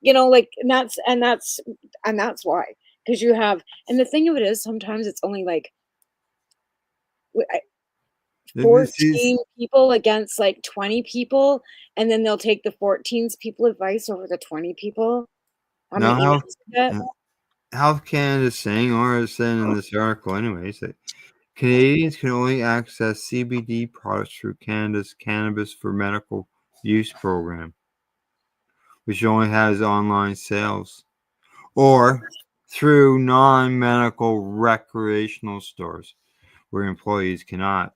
like, and that's why. Because you have, and the thing of it is, sometimes it's only like I- This is 14 people against like 20 people, and then they'll take the 14's people advice over the 20 people. How now many emails you get? Health Canada is saying, or is saying in this article anyways, that Canadians can only access CBD products through Canada's Cannabis for Medical Use program, which only has online sales, or through non-medical recreational stores where employees cannot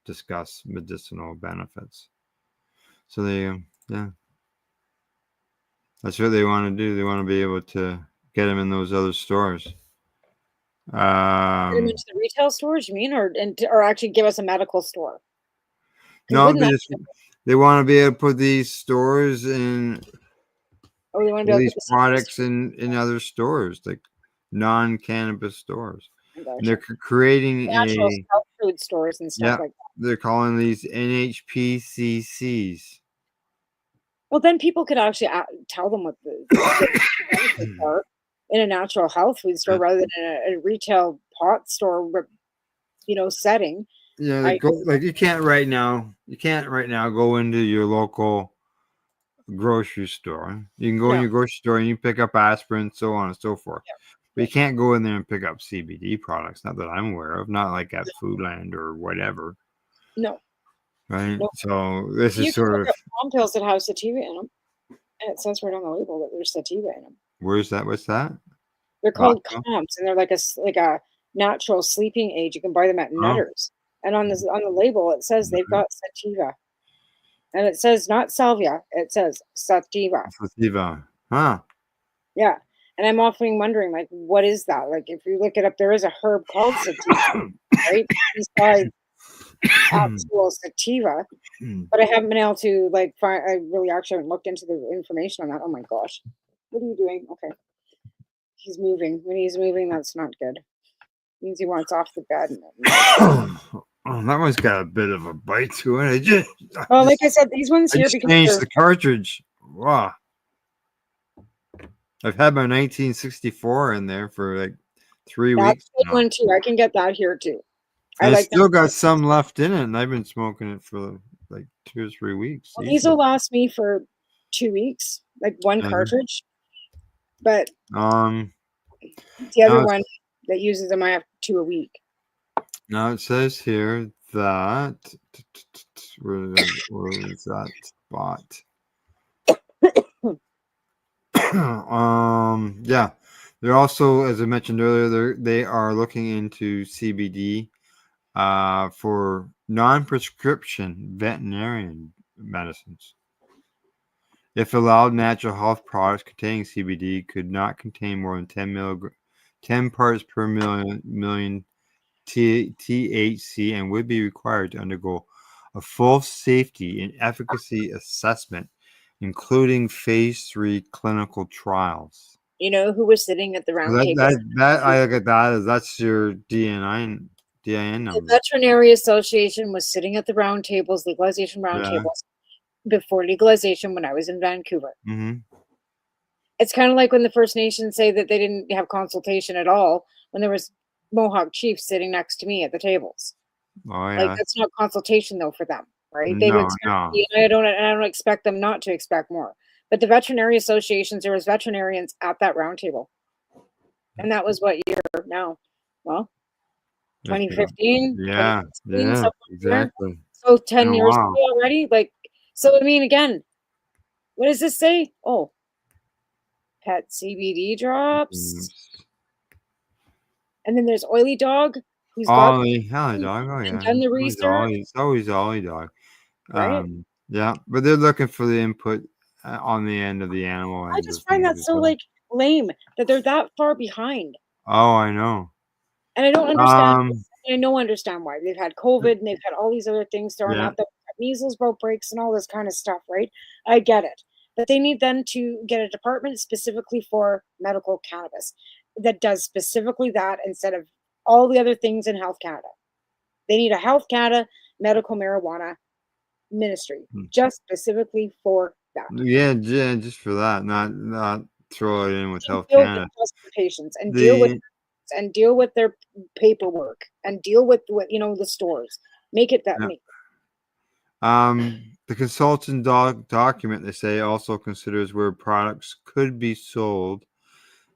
discuss medicinal benefits. So yeah, that's what they want to do. They want to be able to get them in those other stores. Get them into the retail stores, you mean, or actually give us a medical store? No, they want to be able to put these stores in. Oh, we want to be able to These put the products in other stores, like non-cannabis stores. oh, And they're gotcha. creating Natural a health food stores and stuff yeah. like that. They're calling these NHPCCs. Well, then people could actually tell them what the benefits are in a natural health food store rather than in a retail pot store, setting. Yeah, I you can't right now. You can't right now go into your local grocery store. You can go in no, your grocery store and you pick up aspirin, so on and so forth. But you can't go in there and pick up CBD products. Not that I'm aware of. Not like at Foodland or whatever. no, Right. no. So this You is can sort look of at palm pills that have sativa in them, and it says right on the label that there's sativa in them. where's that? What's that? They're called Vodka? comps, and they're like a natural sleeping aid. You can buy them at Oh. Nutters, and on the label it says they've Mhm. got sativa, and it says not salvia, it says sativa. Sativa. Huh. Yeah, and I'm often wondering, like, what is that? Like, if you look it up, there is a herb called sativa, right? Besides actual sativa, but I haven't been able to like find. I really actually haven't looked into the information on that. Oh my gosh, what are you doing? Okay, he's moving. When he's moving, that's not good. Means he wants off the bed. Oh, that one's got a bit of a bite to it. Well, like I said, these ones I here just because changed they're the cartridge. Wow. I've had my 1964 in there for like 3 that's weeks a good now. one too. I can get that here too. I And it's like that. still got some left in it, and I've been smoking it for like 2 or 3 weeks. Well, these will last me for 2 weeks, like one Mhm. cartridge. But Um, the other now, one that uses them, I have 2 a week. now it says here that where is that spot? Yeah, they're also, as I mentioned earlier, they are looking into CBD for non-prescription veterinarian medicines. If allowed, natural health products containing CBD could not contain more than 10 parts per million THC and would be required to undergo a full safety and efficacy assessment, including phase 3 clinical trials. You know who was sitting at the So round table? that I look at that as that's your DIN The number. Veterinary Association was sitting at the round tables, legalization round Yeah. tables, before legalization when I was in Vancouver. Mm-hmm. It's kind of like when the First Nations say that they didn't have consultation at all when there was Mohawk chiefs sitting next to me at the tables. Oh Like, yeah. that's not consultation though for them, right? They would No, expect no. and I don't expect them not to expect more. But the veterinary associations, there was veterinarians at that round table. And that was what year now? Well, 2015, Yeah, 2016, yeah, somewhere there. exactly. So It's been 10 a years while. ago already. Like, so I mean, again, what does this say? Oh, pet CBD drops. And then there's Oily Dog, who's got Ollie dog. Oh and yeah, done the it's always research, Ollie. It's always Ollie dog. right? Yeah, but they're looking for the input on the end of the animal I end of just find things that as so well. like lame that they're that far behind. Oh, I know. And I don't understand. I don't understand why. They've had COVID and they've had all these other things thrown Yeah. at them, measles, outbreaks, and all this kind of stuff, right? I get it. But they need then to get a department specifically for medical cannabis that does specifically that instead of all the other things in Health Canada. They need a Health Canada medical marijuana ministry just specifically for that. Yeah, just for that, not throw it in with To Health build Canada. the trust for patients and deal with their paperwork and deal with what the stores. Make it that. The consultant document, they say, also considers where products could be sold,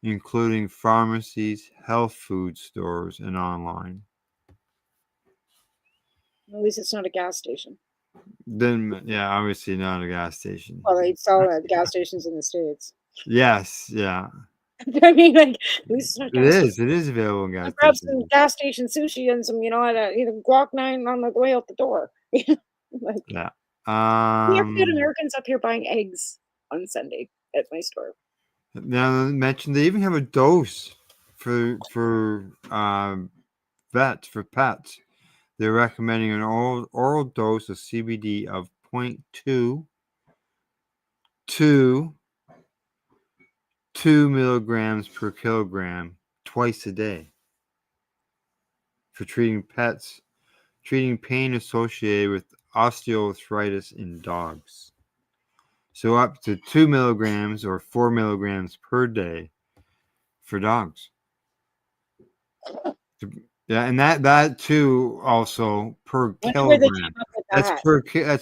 including pharmacies, health food stores, and online. At least it's not a gas station. Then, yeah, obviously not a gas station. Well, they sell at gas stations in the States. Yes, yeah. I mean, like, at least it's not It is. It is available in gas stations. Grab some gas station sushi and some, Guac 9 on the way out the door. Like, yeah. we have good Americans up here buying eggs on Sunday at my store. Now, mentioned they even have a dose for vets, for pets. They're recommending an oral dose of CBD of 0.2 to 2 milligrams per kilogram twice a day for treating pain associated with osteoarthritis in dogs. So up to 2 milligrams or 4 milligrams per day for dogs. Yeah, and that too also per kilogram. That's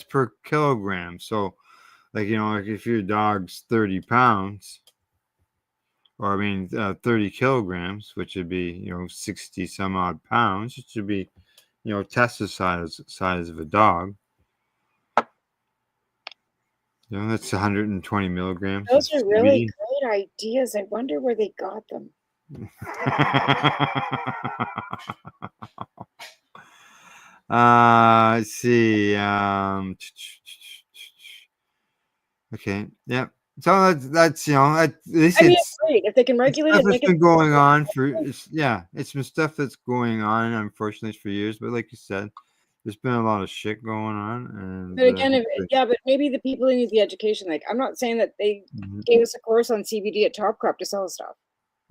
per kilogram. So, like, like if your dog's 30 pounds, or 30 kilograms, which would be 60 some odd pounds, it should be Tesla size of a dog. That's 120 milligrams. Those are really great ideas. I wonder where they got them. Let's see. Okay. Yeah. So that's at least it's great if they can regulate it. It's been going on it's been stuff that's going on, unfortunately, for years. But like you said, there's been a lot of shit going on. And but again, but maybe the people who need the education. Like, I'm not saying that they gave us a course on CBD at Top Crop to sell stuff.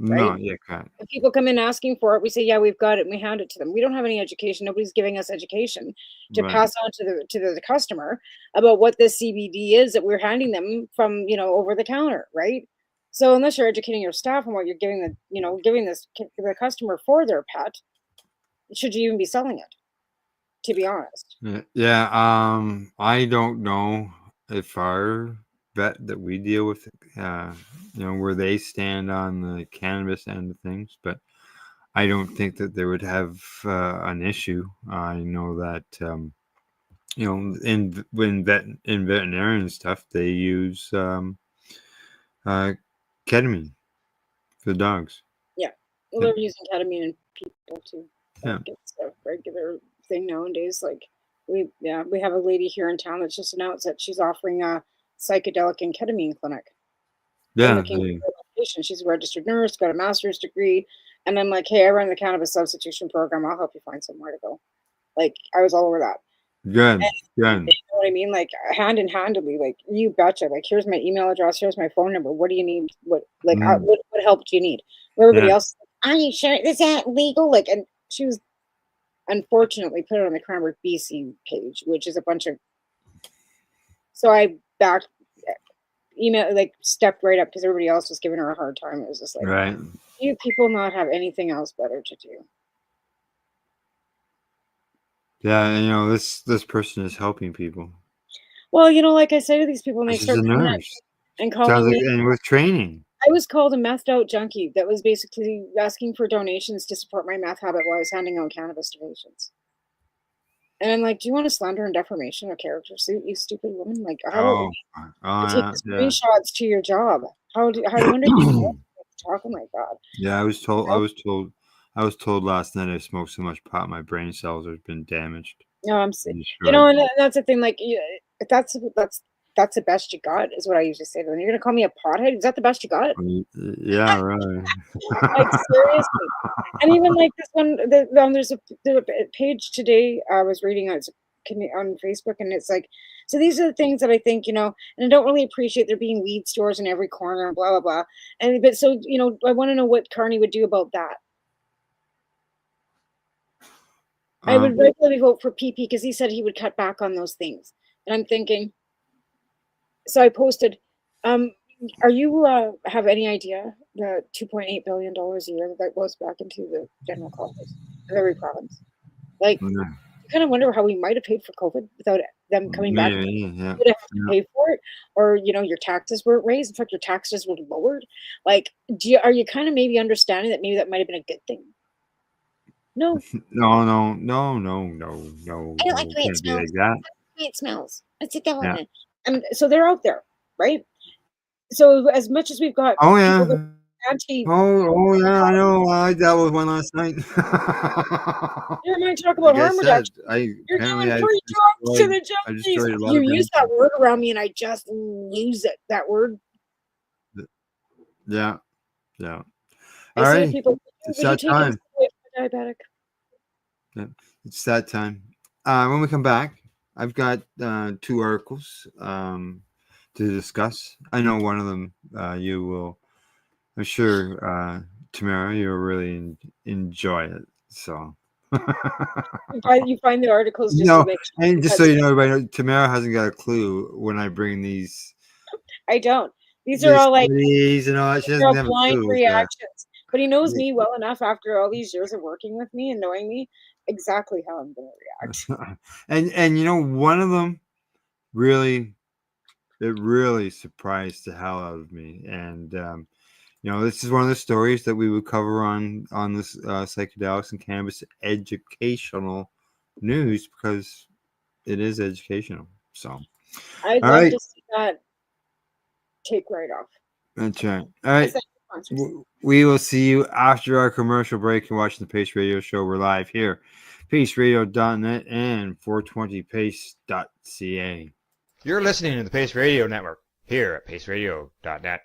Right? No, yeah, correct. If people come in asking for it, we say, yeah, we've got it, and we hand it to them. We don't have any education. Nobody's giving us education to pass on to the customer about what this CBD is that we're handing them from, over the counter, right? So unless you're educating your staff on what you're giving the customer for their pet, should you even be selling it? To be honest. Yeah. I don't know if our vet that we deal with, where they stand on the cannabis end of things, but I don't think that they would have an issue. I know that in veterinarian stuff, they use ketamine for dogs. Yeah, well, they're using ketamine in people too. Yeah, it's a regular thing nowadays. Like, we have a lady here in town that's just announced that she's offering a psychedelic and ketamine clinic. Yeah, she's a registered nurse, got a master's degree, and I'm like, hey, I run the cannabis substitution program. I'll help you find somewhere to go. Like, I was all over that. Good. You know what I mean? Like, hand in handedly, like, you betcha. Like, here's my email address, here's my phone number. What do you need? What help do you need? Where everybody else, are you sure this isn't legal? Like, and she was unfortunately put it on the Cranbrook BC page, which is a bunch of. So I stepped right up because everybody else was giving her a hard time. It was just like, right. You people not have anything else better to do. Yeah, and this person is helping people. Well, like I say to these people, when they start coming up and calling me, and with training. I was called a methed out junkie that was basically asking for donations to support my meth habit while I was handing out cannabis to patients. And I'm like, do you want a slander and defamation of character suit, you stupid woman? Like, how take screenshots to your job? How do you understand talking like that? Yeah, I was told last night I smoked so much pot my brain cells have been damaged. No, I'm sick. And that's the thing. Like, that's the best you got, is what I usually say to them. You're gonna call me a pothead? Is that the best you got? Yeah, right. Like, seriously. And even like this one, there's a page today I was reading on Facebook, and it's like, so these are the things that I think, and I don't really appreciate there being weed stores in every corner and blah blah blah. But so I want to know what Carney would do about that. I would regularly vote for PP because he said he would cut back on those things. And I'm thinking, so I posted, are you have any idea the $2.8 billion a year that goes back into the general coffers of every province? Like, you kind of wonder how we might have paid for COVID without them coming back. Yeah. You would have to pay for it, or your taxes weren't raised. In fact, your taxes were lowered. Like, are you kind of maybe understanding that maybe that might have been a good thing? No. No. I don't like the way it smells. Like that. It smells. Let's sit down on it. And so they're out there, right? So as much as we've got Oh yeah. anti Oh yeah, I know. I dealt with one last night. Never mind talk about harm reduction. You're doing free drugs to the junkies. You use that word around me and I just lose it. That word. Yeah. All right. It's that time. Diabetic. Yeah, it's that time. When we come back, I've got 2 articles to discuss. I know one of them you will, I'm sure, Tamara, you'll really enjoy it. So you find the articles just no, to make sure and just so you know, everybody, Tamara hasn't got a clue when I bring these. I don't. These are all like these and all. She doesn't have blind reactions. But he knows me well enough after all these years of working with me and knowing me exactly how I'm going to react. and one of them really surprised the hell out of me. And this is one of the stories that we would cover on this psychedelics and cannabis educational news because it is educational. So I'd love to see that take right off. That's right. All right. We will see you after our commercial break and watching the Pace Radio Show. We're live here, paceradio.net and 420pace.ca. You're listening to the Pace Radio Network here at paceradio.net.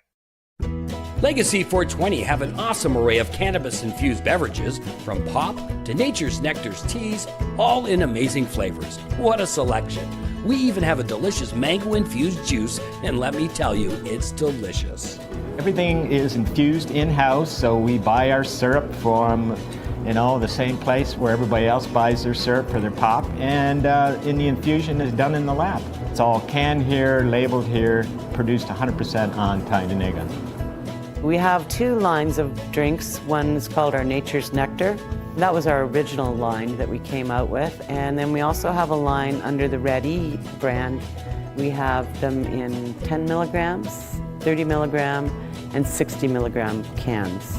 Legacy 420 have an awesome array of cannabis-infused beverages, from pop to Nature's Nectar's teas, all in amazing flavors. What a selection! We even have a delicious mango-infused juice, and let me tell you, it's delicious. Everything is infused in-house, so we buy our syrup from, the same place where everybody else buys their syrup for their pop, and the infusion is done in the lab. It's all canned here, labeled here, produced 100% on Tyndonega. We have 2 lines of drinks. One is called our Nature's Nectar. That was our original line that we came out with. And then we also have a line under the Red E brand. We have them in 10 milligrams, 30 milligram, and 60 milligram cans.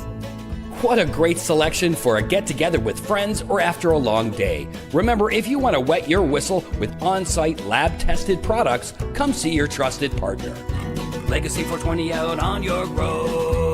What a great selection for a get-together with friends or after a long day. Remember, if you want to wet your whistle with on-site lab-tested products, come see your trusted partner. Legacy 420 out on your road.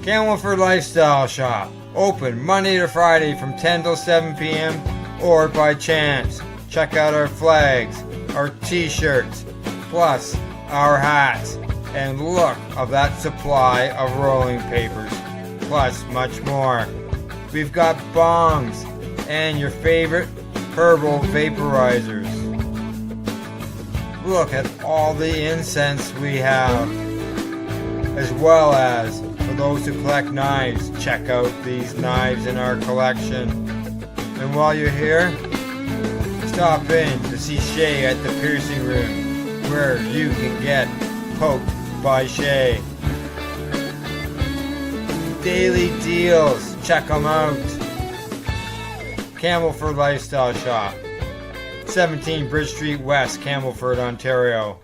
Campbellford Lifestyle Shop. Open Monday to Friday from 10 till 7 p.m. or by chance. Check out our flags, our t-shirts, plus our hats, and look of that supply of rolling papers, plus much more. We've got bongs and your favorite herbal vaporizers. Look at all the incense we have, as well as for those who collect knives, check out these knives in our collection. And while you're here, stop in to see Shay at the piercing room, where you can get poked by Shay. Daily deals, check them out. Campbellford Lifestyle Shop, 17 Bridge Street West, Campbellford, Ontario.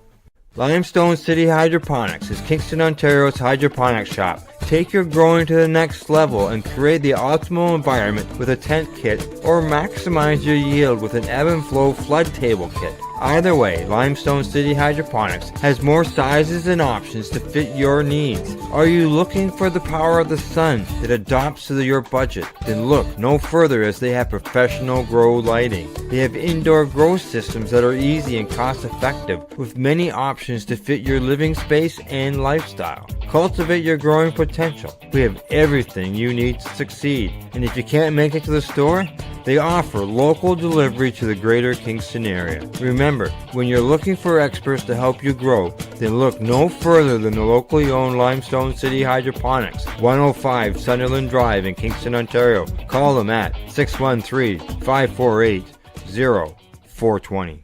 Limestone City Hydroponics is Kingston, Ontario's hydroponics shop. Take your growing to the next level and create the optimal environment with a tent kit, or maximize your yield with an ebb and flow flood table kit. Either way, Limestone City Hydroponics has more sizes and options to fit your needs. Are you looking for the power of the sun that adapts to your budget? Then look no further, as they have professional grow lighting. They have indoor grow systems that are easy and cost effective, with many options to fit your living space and lifestyle. Cultivate your growing potential. We have everything you need to succeed. And if you can't make it to the store, They offer local delivery to the greater Kingston area. Remember, when you're looking for experts to help you grow, then look no further than the locally owned Limestone City Hydroponics, 105 Sunderland Drive in Kingston, Ontario. Call them at 613-548-0420.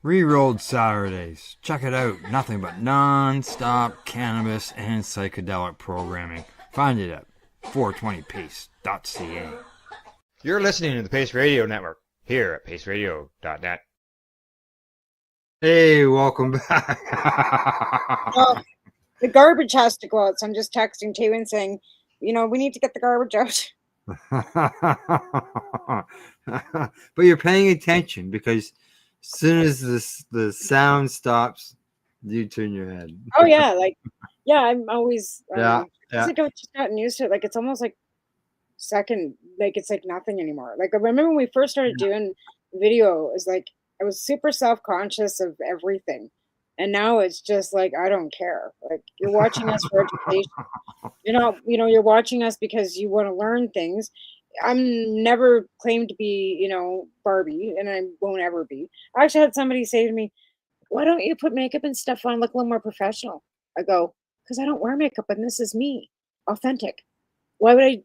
Rerolled Saturdays. Check it out. Nothing but non-stop cannabis and psychedelic programming. Find it at 420pace.ca. You're listening to the Pace Radio Network here at paceradio.net. Hey, welcome back. Well, the garbage has to go out, so I'm just texting Taylor and saying, we need to get the garbage out. But you're paying attention because as soon as the sound stops, you turn your head. Oh yeah, I'm always Yeah. It's like I've just gotten used to it. Like it's almost like second, like it's like nothing anymore. Like I remember when we first started doing video, it was like I was super self-conscious of everything. And now it's just like I don't care. Like you're watching us for education. You're watching us because you want to learn things. I'm never claimed to be, Barbie, and I won't ever be. I actually had somebody say to me, "Why don't you put makeup and stuff on, look a little more professional?" I go, "Because I don't wear makeup, and this is me, authentic. Why would I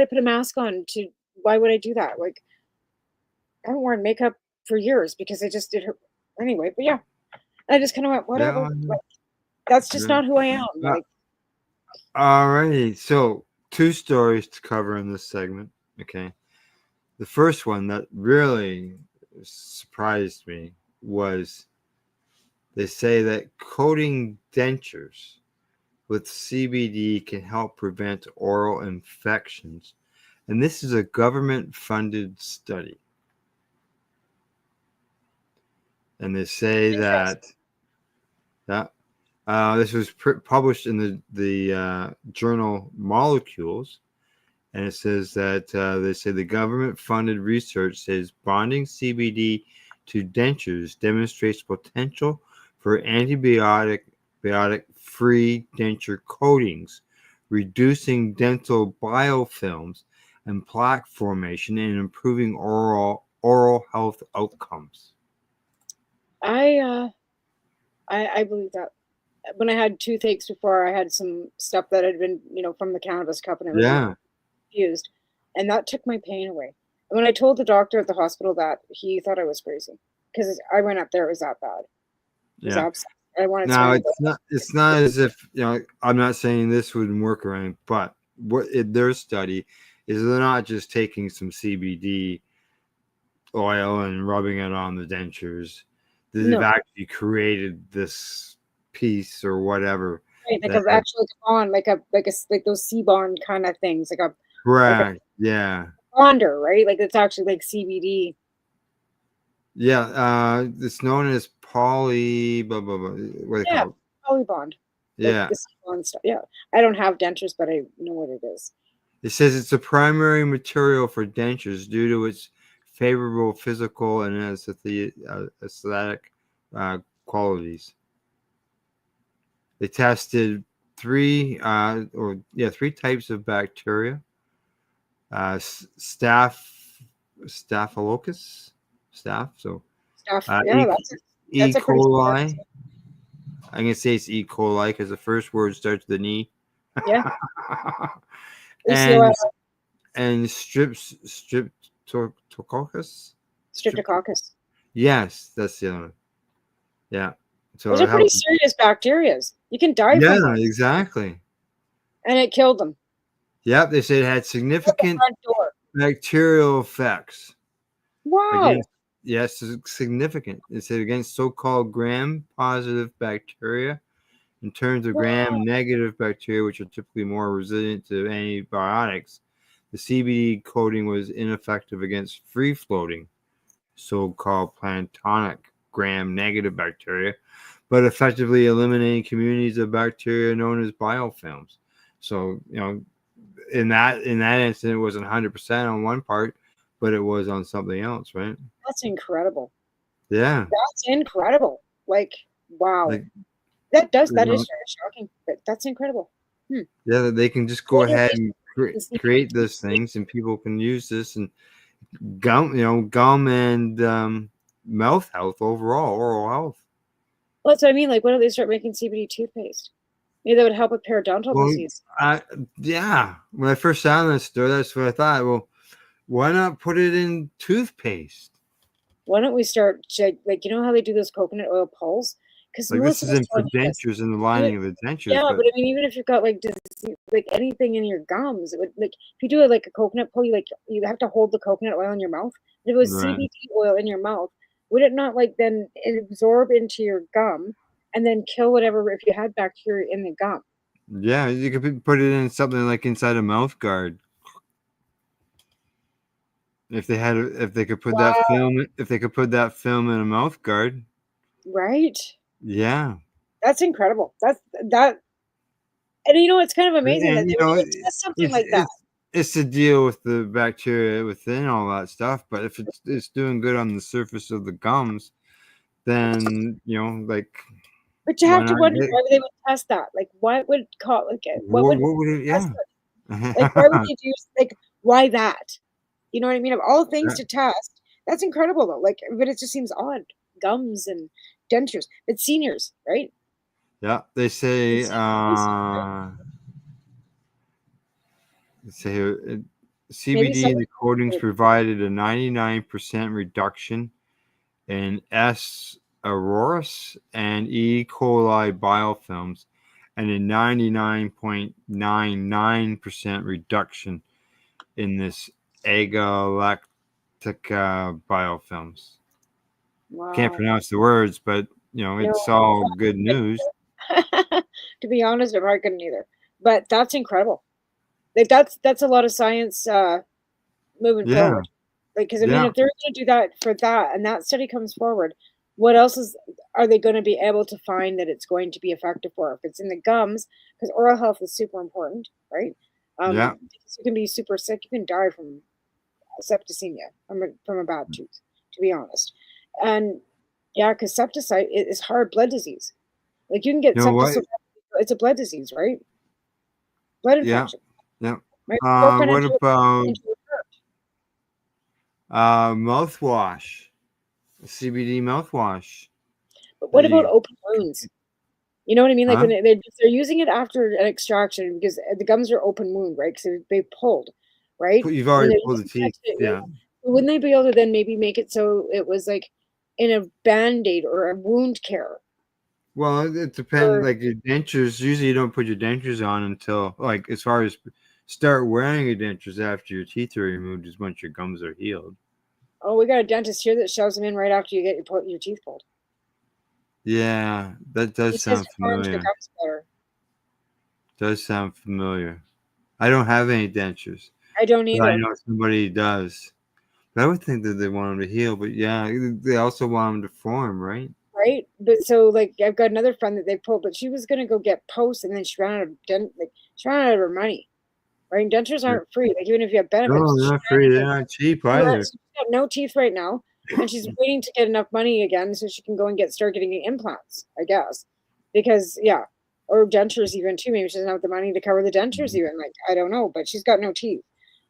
put a mask on why would I do that? Like, I haven't worn makeup for years because I just did her anyway. But yeah, I just kind of went, whatever. Like, that's just not who I am. Like, all righty. So 2 stories to cover in this segment. Okay. The first one that really surprised me was they say that coating dentures with CBD can help prevent oral infections. And this is a government-funded study. And they say that this was published in the journal Molecules. And it says that they say the government-funded research says bonding CBD to dentures demonstrates potential for antibiotic-free denture coatings, reducing dental biofilms and plaque formation, and improving oral health outcomes. I believe that. When I had toothaches before, I had some stuff that had been, from the cannabis cup and everything used, and that took my pain away. And when I told the doctor at the hospital that, he thought I was crazy because I went up there, it was that bad. I wanted it's not as if I'm not saying this wouldn't work around, but their study is they're not just taking some CBD oil and rubbing it on the dentures. They've actually created this piece or whatever. Right, like I've actually gone like those C-bond kind of things, like a correct, bonder, right? Like it's actually like CBD. Yeah, it's known as poly. Blah, blah, blah. What they call it? Polybond. Yeah, like the C-bond stuff. Yeah, I don't have dentures, but I know what it is. It says it's a primary material for dentures due to its favorable physical and aesthetic qualities. They tested three types of bacteria: Staphylococcus, E. coli. I'm gonna say it's E. coli because the first word starts with an E. Yeah. and Streptococcus. Streptococcus. Yes, that's the other one. Yeah. So those are pretty serious bacteria. You can die from them. Yeah, exactly. And it killed them. Yep, they said it had significant bacterial effects. Wow. Yes, significant. It said against so-called gram-positive bacteria. In terms of gram-negative bacteria, which are typically more resilient to antibiotics, the CBD coating was ineffective against free-floating, so-called planktonic gram-negative bacteria, but effectively eliminating communities of bacteria known as biofilms. So, in that incident, it wasn't 100% on one part, but it was on something else, right? That's incredible. Yeah. That's incredible. Like, wow. That is very shocking, but that's incredible. Yeah, they can just go ahead and create those things, and people can use this and gum and mouth health overall, oral health. Well, that's what I mean. Like, why don't they start making CBD toothpaste? Maybe that would help with periodontal Well, disease. yeah. When I first saw this store, that's what I thought. Well, why not put it in toothpaste? Why don't we start, like, you know how they do those coconut oil pulls? Because Like this Melissa is was in for telling me this. dentures and the lining of the dentures, Yeah, but but I mean, even if you've got like disease, like anything in your gums, it would like if you do it like a coconut pull, you have to hold the coconut oil in your mouth. If it was right. CBD oil in your mouth, would it not like then absorb into your gum and then kill whatever if you had bacteria in the gum? Yeah, you could put it in something like inside a mouth guard. If they could put that Wow. film in a mouth guard. Right? Yeah. That's incredible. That, and you know, it's kind of amazing that And they would even test something like that. it's to deal with the bacteria within all that stuff, but if it's doing good on the surface of the gums, then like But you why have to not wonder get why they would test that. Like, what would call like what would what would it test yeah. it? Like, why would you do like why that? You know what I mean? Of all things Yeah. to test, that's incredible though. Like, but it just seems odd. Gums and dentures, but seniors, right? Yeah, they say It's right? here, Maybe CBD in someone. the coatings provided a 99% reduction in S. aureus and E. coli biofilms and a 99.99% reduction in this agalactica biofilms. Can't Wow. pronounce the words, but No, it's all good news. to be honest, I probably couldn't either. But that's incredible. Like that's a lot of science moving Yeah, forward. Like, because I mean, yeah. if they're going to do that for that, and that study comes forward, what else are they going to be able to find that it's going to be effective for? If it's in the gums, because oral health is super important, right? Yeah. Because you can be super sick, you can die from septicemia from a bad tooth, to be honest. And yeah, because septicite is hard blood disease. Like you can get You know what? septicemia, it's a blood disease, right? Blood Yeah. infection. Yeah. Right? What kind What about into your heart? mouthwash? CBD mouthwash. But That what about you, open wounds? You know what I mean? Like huh? when they're using it after an extraction because the gums are open wound, right? Because they pulled, right? You've And then already they're pulled the using that teeth. Yeah. wouldn't they be able to then maybe make it so it was like in a band-aid or a wound care? Well, it depends. Or Like your dentures, usually you don't put your dentures on until, like, as far as start wearing your dentures after your teeth are removed is once your gums are healed. oh, we got a dentist here that shoves them in right after you get your teeth pulled. Yeah, that He does says sound it harms your familiar. gums better. Does sound familiar. I don't have any dentures, I don't but I either. know somebody does. But I would think that they want them to heal, but yeah, they also want them to form, right? Right? But so like I've got another friend that they pulled, but she was gonna go get posts and then she ran out of she ran out of her money. Right? And dentures aren't free. Like even if you have No, benefits, they're she not ran free. out They're of not cheap she either. she's got no teeth right now. And she's waiting to get enough money again so she can go and start getting implants, I guess. Because yeah. Or dentures even too. Maybe she doesn't have the money to cover the dentures even. Like, I don't know, but she's got no teeth.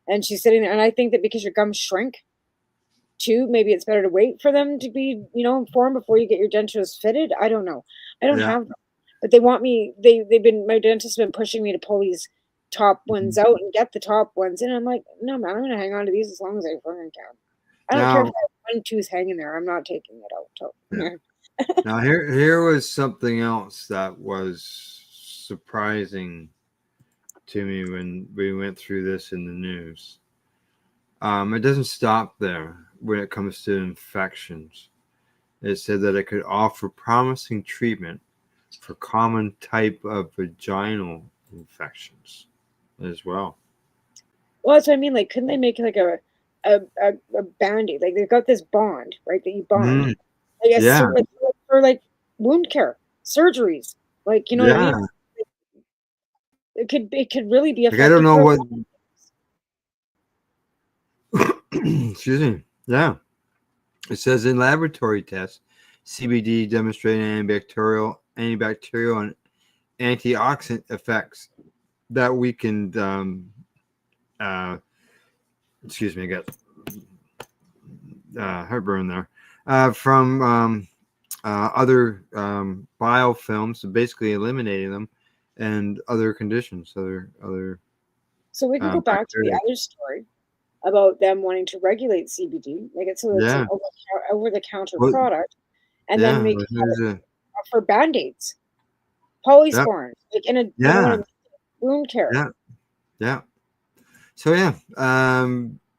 And she's sitting there and I think that because your gums shrink too, maybe it's better to wait for them to be, formed before you get your dentures fitted. I don't know. I don't Yeah. have them. But they want me my dentist has been pushing me to pull these top ones out and get the top ones. And I'm like, no man, I'm gonna hang on to these as long as I fucking can. I don't care if Now, I have one tooth hanging there. I'm not taking it out. now here was something else that was surprising to me when we went through this in the news. It doesn't stop there when it comes to infections. It said that it could offer promising treatment for common type of vaginal infections as well. Well, that's what I mean. Like, couldn't they make like a band-aid? Like they've got this bond, right? That you bond. Mm, I guess yeah, for like wound care, surgeries. Like, you know what I yeah. mean? It could really be Like I don't effective know for what. Excuse me. Yeah, it says in laboratory tests, CBD demonstrated antibacterial, and antioxidant effects that weakened. Excuse me, I got heartburn there, from other biofilms, so basically eliminating them, and other conditions, other. So we can go back to the bacteria. other story about them wanting to regulate CBD, make it so it's Yeah. an over-the-counter Well, product, and yeah. then make Well, it for Band-Aids, Polysporin, like in a Yeah. wound care. Yeah. Yeah. So yeah,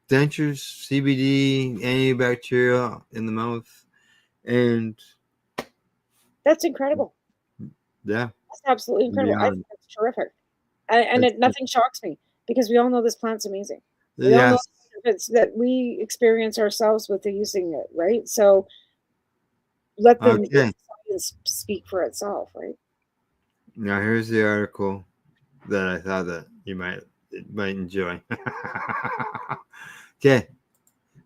dentures, CBD, antibacterial in the mouth, and That's incredible. yeah, That's absolutely incredible. I think that's terrific. And nothing shocks me because we all know this plant's amazing. We all know yes. the benefits that we experience ourselves with using it, right? So let the Okay. science speak for itself, right? Now here's the article that I thought that you might enjoy. Okay,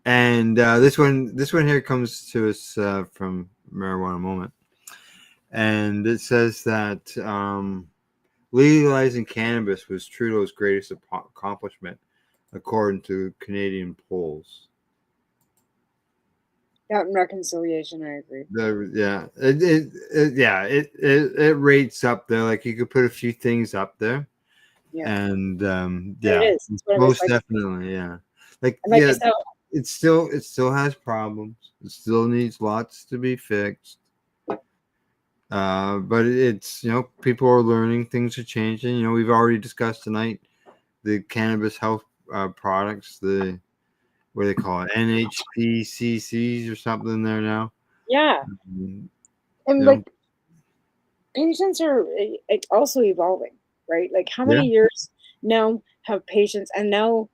and this one here comes to us from Marijuana Moment, and it says that legalizing cannabis was Trudeau's greatest accomplishment, according to Canadian polls. That and reconciliation, I agree. It rates up there. Like you could put a few things up there, Yeah. and It is. It's what it most is. definitely, yeah. Like And like I yeah, said, it still has problems. It still needs lots to be fixed. But it's people are learning, things are changing. We've already discussed tonight the cannabis health products, the what do they call it, NHPCCs or something there now. yeah. Mm, And like patients are also evolving, right? Like how many years now have patients, and now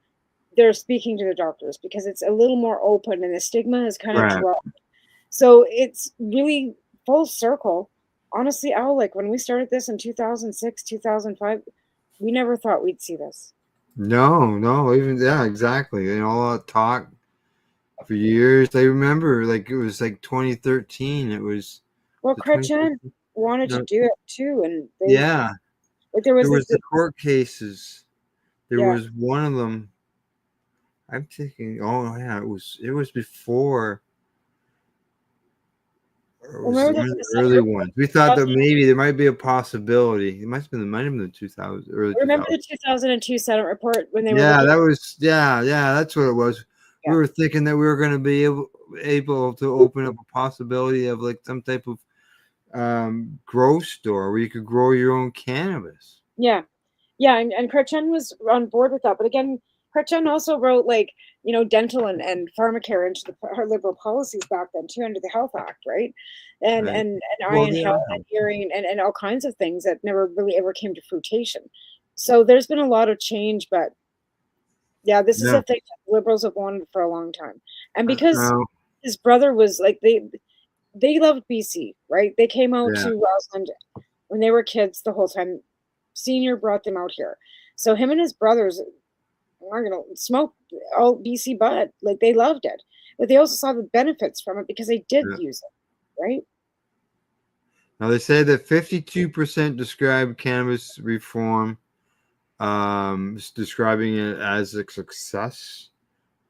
they're speaking to the doctors because it's a little more open and the stigma has kind of dropped. So it's really full circle. Honestly, Al, like when we started this in 2006, 2005, we never thought we'd see this. No, even exactly. All that talk for years. I remember, like it was like 2013. It was. Well, Chrétien wanted to do it too, and they, like there was the court cases. There Yeah. was one of them. I'm thinking, oh yeah, it was before. It was one of the early ones. We thought that maybe there might be a possibility. It might have been the 2000 early. Remember the 2002 Senate report when they were that was that's what it was. Yeah. We were thinking that we were going to be able to open up a possibility of like some type of grow store where you could grow your own cannabis. Yeah, and Chrétien was on board with that. But again, Chrétien also wrote like dental and pharmacare into her liberal policies back then too, under the Health Act, right? And eye and health and hearing and all kinds of things that never really ever came to fruition. So there's been a lot of change, but yeah, this is a thing that liberals have wanted for a long time. And because his brother was like they loved BC, right? They came out to Rossland when they were kids the whole time. Senior brought them out here. So him and his brothers are going to smoke all BC bud. Like they loved it. But they also saw the benefits from it because they did use it, right? Now they say that 52% describe cannabis reform, describing it as a success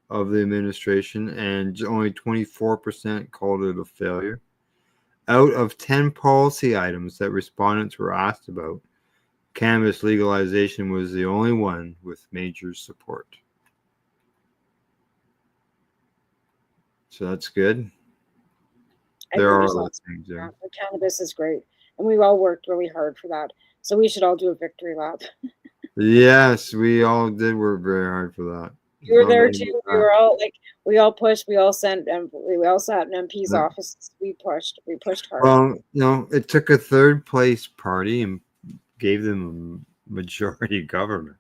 of the administration, and only 24% called it a failure. Out of 10 policy items that respondents were asked about, cannabis legalization was the only one with major support. So that's good. There are a lot of things there. The cannabis is great, and we've all worked really hard for that. So we should all do a victory lap. Yes, we all did work very hard for that. You were there too. We were all like, we all pushed. We all sent, and we all sat in MP's offices. We pushed hard. Well, it took a third place party and gave them a majority government.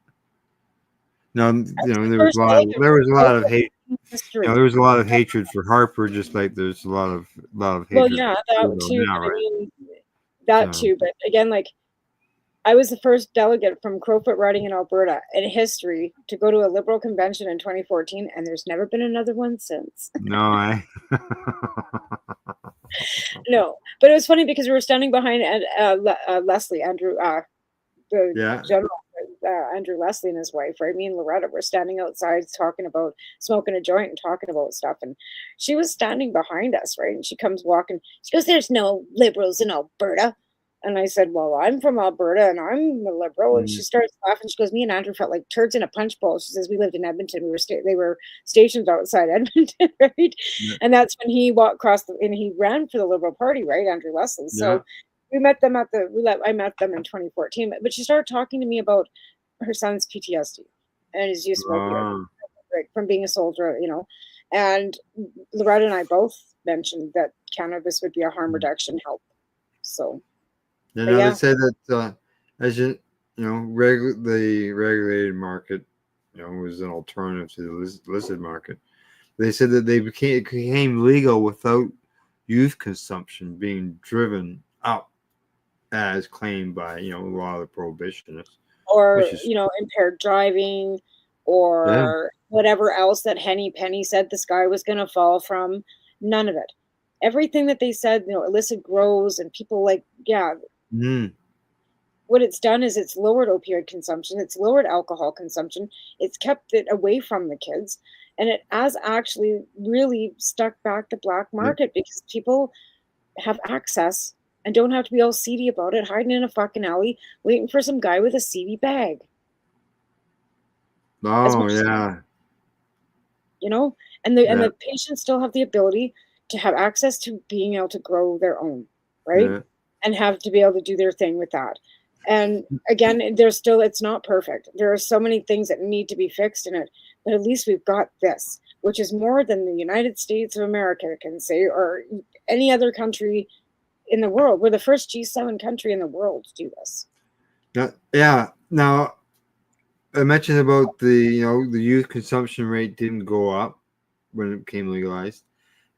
No, there was a lot of hate. There was a lot of hatred for Harper, just like there's a lot of hatred. Well, yeah, that too. Now, right? I mean, that too. But again, like I was the first delegate from Crowfoot riding in Alberta in history to go to a Liberal convention in 2014, and there's never been another one since. No, No, but it was funny because we were standing behind Leslie Andrew, the general, Andrew Leslie and his wife, right? Me and Loretta were standing outside talking about smoking a joint and talking about stuff. And she was standing behind us, right? And she comes walking. She goes, "There's no liberals in Alberta." And I said, "Well, I'm from Alberta and I'm a liberal." And she starts laughing. She goes, "Me and Andrew felt like turds in a punch bowl." She says, "We lived in Edmonton. They were stationed outside Edmonton, right?" Yeah. And that's when he walked across and he ran for the Liberal Party, right? Andrew Leslie. So we met them I met them in 2014. But she started talking to me about her son's PTSD and his use of opioids, right, from being a soldier, And Loretta and I both mentioned that cannabis would be a harm reduction help. So. They said that as the regulated market, was an alternative to the illicit market. They said that it became legal without youth consumption being driven up, as claimed by a lot of the prohibitionists, or impaired driving, or whatever else that Henny Penny said the sky was going to fall from. None of it. Everything that they said, illicit grows and people what it's done is it's lowered opioid consumption, it's lowered alcohol consumption, it's kept it away from the kids, and it has actually really stuck back the black market because people have access and don't have to be all seedy about it, hiding in a fucking alley, waiting for some guy with a seedy bag. Oh, yeah. And the patients still have the ability to have access to being able to grow their own, right? Yeah. And have to be able to do their thing with that. And again, it's not perfect. There are so many things that need to be fixed in it, but at least we've got this, which is more than the United States of America can say, or any other country in the world. We're the first G7 country in the world to do this. Yeah. Now, I mentioned about the youth consumption rate didn't go up when it became legalized.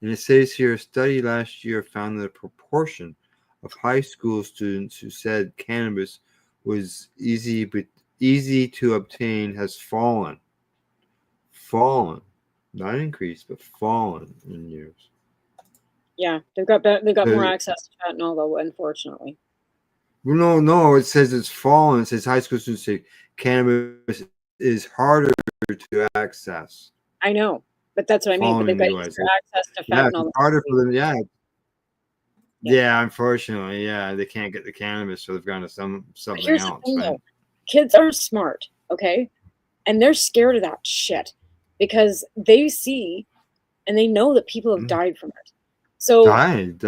And it says here, a study last year found that a proportion of high school students who said cannabis was easy to obtain has fallen, not increased, but fallen in years. Yeah, they've got more access to fentanyl, though, unfortunately. No, it says it's fallen. It says high school students say cannabis is harder to access. I know, but that's what I mean. But they've got easier access to fentanyl. It's harder for them. Yeah, unfortunately, they can't get the cannabis, so they've gone to something Here's else. The thing, though. Kids are smart, okay? And they're scared of that shit because they see and they know that people have died from it. So died.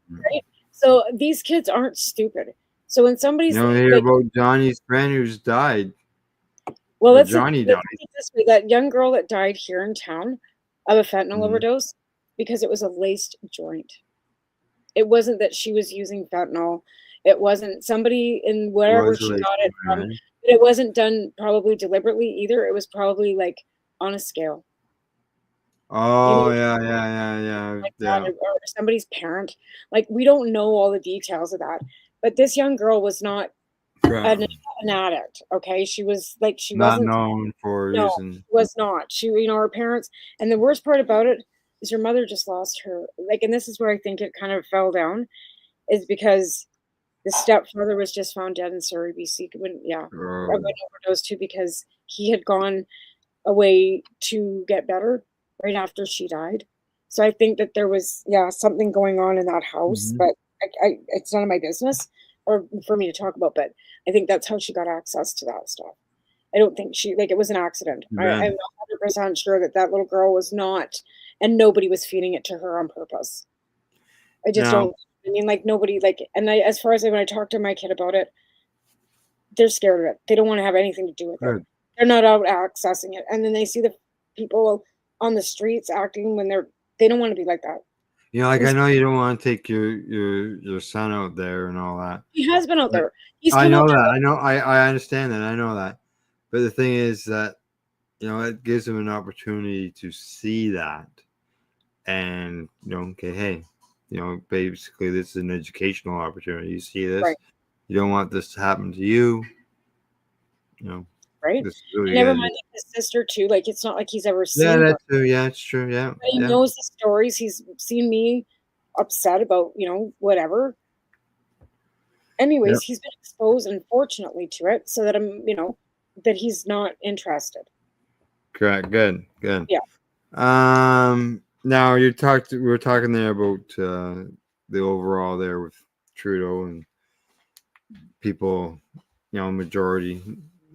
Right? So these kids aren't stupid. So when somebody's hear about Johnny's friend who's died. Well, let's Johnny died. This way, that young girl that died here in town of a fentanyl overdose because it was a laced joint. It wasn't that she was using fentanyl. It wasn't somebody in wherever she got it from. But it wasn't done probably deliberately either. It was probably like on a scale. Oh, yeah. Like that, or somebody's parent. Like, we don't know all the details of that. But this young girl was not an addict, okay? She was like, she not wasn't known for using. Was not. She, her parents, and the worst part about it is her mother just lost her, like, and this is where I think it kind of fell down, is because the stepfather was just found dead in Surrey, BC. When overdose too, because he had gone away to get better right after she died. So I think that there was something going on in that house, but I it's none of my business or for me to talk about. But I think that's how she got access to that stuff. I don't think it was an accident. I'm 100% sure that little girl was not, and nobody was feeding it to her on purpose. I just don't. I mean, like, nobody, like, and as far as when I talk to my kid about it, they're scared of it. They don't want to have anything to do with it. They're not out accessing it, and then they see the people on the streets acting when they don't want to be like that. I know you don't want to take your son out there and all that. He has been out there. I know that. I understand that. I know that. But the thing is that, it gives him an opportunity to see that, and okay, hey, basically this is an educational opportunity. You see this, you don't want this to happen to you. Right. Really never mind his sister too. Like, it's not like he's ever seen. Yeah, that too. Yeah, it's true. Yeah. But he knows the stories. He's seen me upset about, whatever. Anyways, he's been exposed, unfortunately, to it. So that I'm, that he's not interested. Correct. Good. Yeah. Now we were talking there about the overall there with Trudeau and people, majority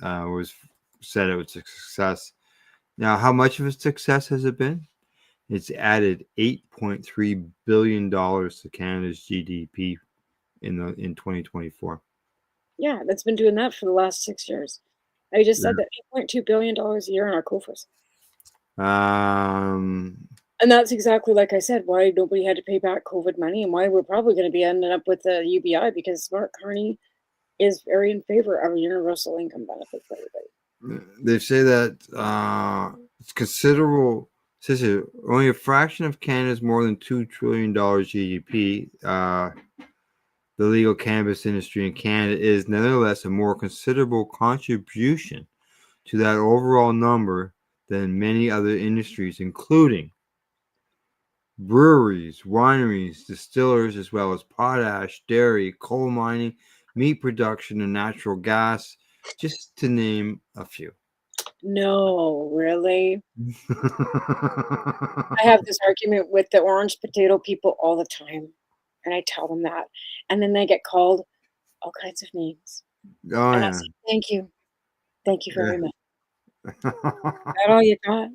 was said it was a success. Now, how much of a success has it been? It's added $8.3 billion to Canada's GDP in 2024. Yeah, that's been doing that for the last 6 years. I just said that $8.2 billion a year in our coffers. And that's exactly, like I said, why nobody had to pay back COVID money and why we're probably going to be ending up with a UBI, because Mark Carney is very in favor of a universal income benefit for everybody. They say that it's considerable. Says here, only a fraction of Canada's more than $2 trillion GDP. The legal cannabis industry in Canada is nevertheless a more considerable contribution to that overall number than many other industries, including breweries, wineries, distillers, as well as potash, dairy, coal mining, meat production, and natural gas, just to name a few. No, really? I have this argument with the orange potato people all the time, and I tell them that. And then they get called all kinds of names. Oh, and I yeah. say, thank you. Thank you very much. That's all you got?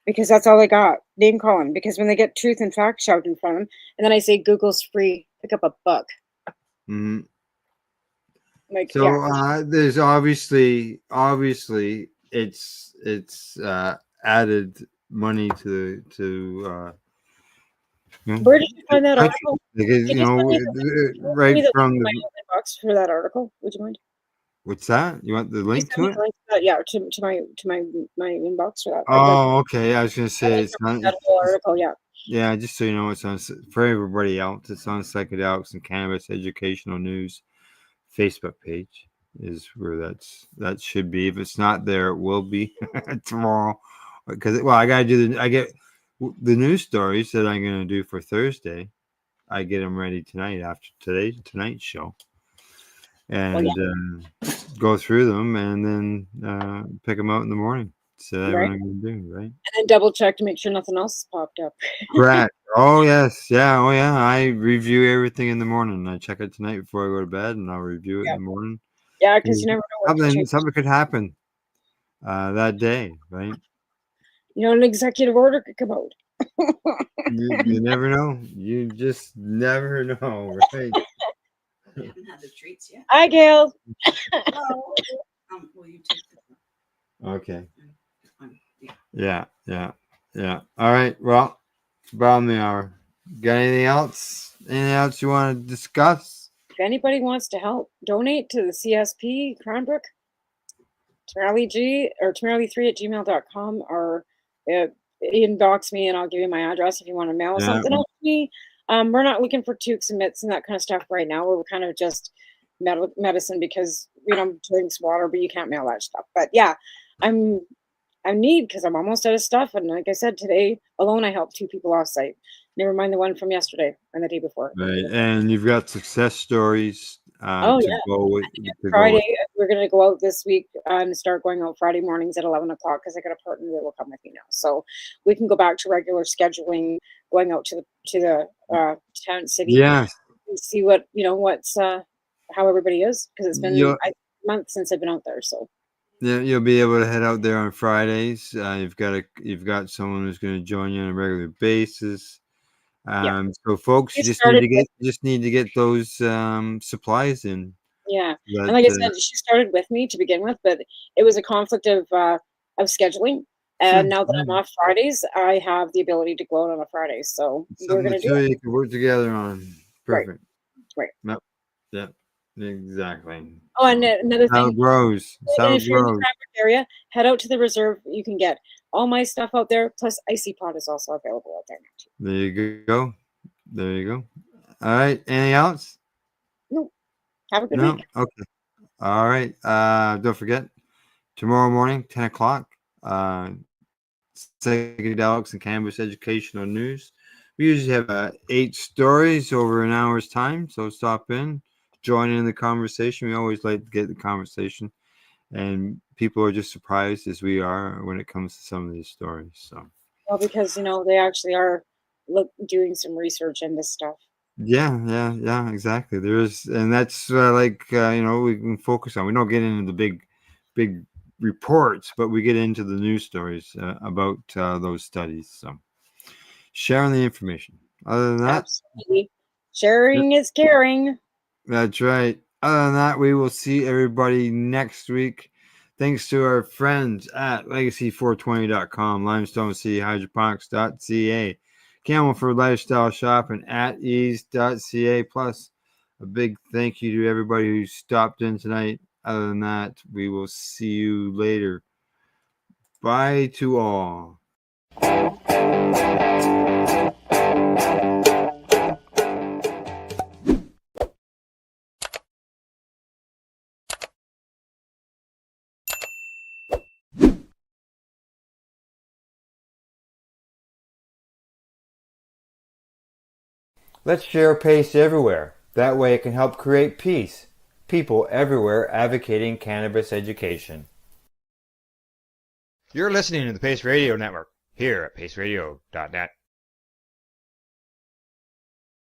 Because that's all I got. Name calling. Because when they get truth and fact shoved in front of them, and then I say Google's free, pick up a book. Mm-hmm. Like, So yeah. there's obviously it's added money to Where did you find that country. article? Because, Can you send me right the from link the. to my inbox for that article? Would you mind? What's that? You want the Can you link send to me it? the link to that? Yeah, to my inbox for that. Oh, okay. I was gonna I'd say like it's to not. read that whole article. Yeah. Yeah, just so you know, it's on for everybody else. It's on Psychedelics and Cannabis Educational News Facebook page is where that should be. If it's not there, it will be tomorrow. Because I gotta I get the news stories that I'm gonna do for Thursday. I get them ready tonight after tonight's show, and go through them and then pick them out in the morning. So that's what I'm gonna do, right? And then double check to make sure nothing else has popped up. Correct. Oh yes, yeah. Oh yeah. I review everything in the morning. I check it tonight before I go to bed, and I'll review it in the morning. Yeah, because you never know what Something could happen that day, right? an executive order could come out. You never know. You just never know, right? I haven't had the treats yet. Hi, Gail. Hello. Will you take the? Okay. Yeah. All right. Well, it's about the hour. Got anything else? Anything else you want to discuss? If anybody wants to help, donate to the CSP Cranbrook, Tamarly3 or inbox me and I'll give you my address if you want to mail something out to me. We're not looking for toques and mitts and that kind of stuff right now. We're kind of just medicine because drinks water, but you can't mail that stuff. But yeah, I need because I'm almost out of stuff. And like I said, today alone, I helped 2 people off site. Never mind the one from yesterday and the day before. Right, and you've got success stories go with. Friday, we're going to go out this week and start going out Friday mornings at 11 o'clock because I got a partner that will come with me now. So we can go back to regular scheduling, going out to the town city. Yes. And see what, what's how everybody is because it's been a month since I've been out there. So. Yeah, you'll be able to head out there on Fridays. You've got someone who's going to join you on a regular basis. So folks, you just need to get those supplies in. Yeah, and like I said, she started with me to begin with, but it was a conflict of scheduling. And now that I'm off Fridays, I have the ability to go out on a Friday. So we're going to do it. You can work together on. Perfect. Right. Yep. Exactly. Oh, and another thing. How it grows. If you're in the Cranbrook area, head out to the reserve. You can get all my stuff out there. Plus, Icy Pot is also available out there now too. There you go. All right. Anything else? No. Have a good week. Okay. All right. Don't forget, tomorrow morning, 10 o'clock, Psychedelics and Cannabis Educational News. We usually have 8 stories over an hour's time, so stop in, join in the conversation. We always like to get the conversation and people are just surprised as we are when it comes to some of these stories. So, well, because they actually are doing some research into stuff. yeah, exactly. And that's we can focus on. We don't get into the big reports, but we get into the news stories about those studies. So, sharing the information. Other than that, absolutely, sharing is caring. That's right. Other than that, we will see everybody next week. Thanks to our friends at legacy420.com, Limestone City Hydroponics.ca, Campbellford Lifestyle Shop, and At-Eze.ca. Plus, a big thank you to everybody who stopped in tonight. Other than that, we will see you later. Bye to all. Let's share PACE everywhere. That way it can help create peace. People everywhere advocating cannabis education. You're listening to the Pace Radio Network here at paceradio.net.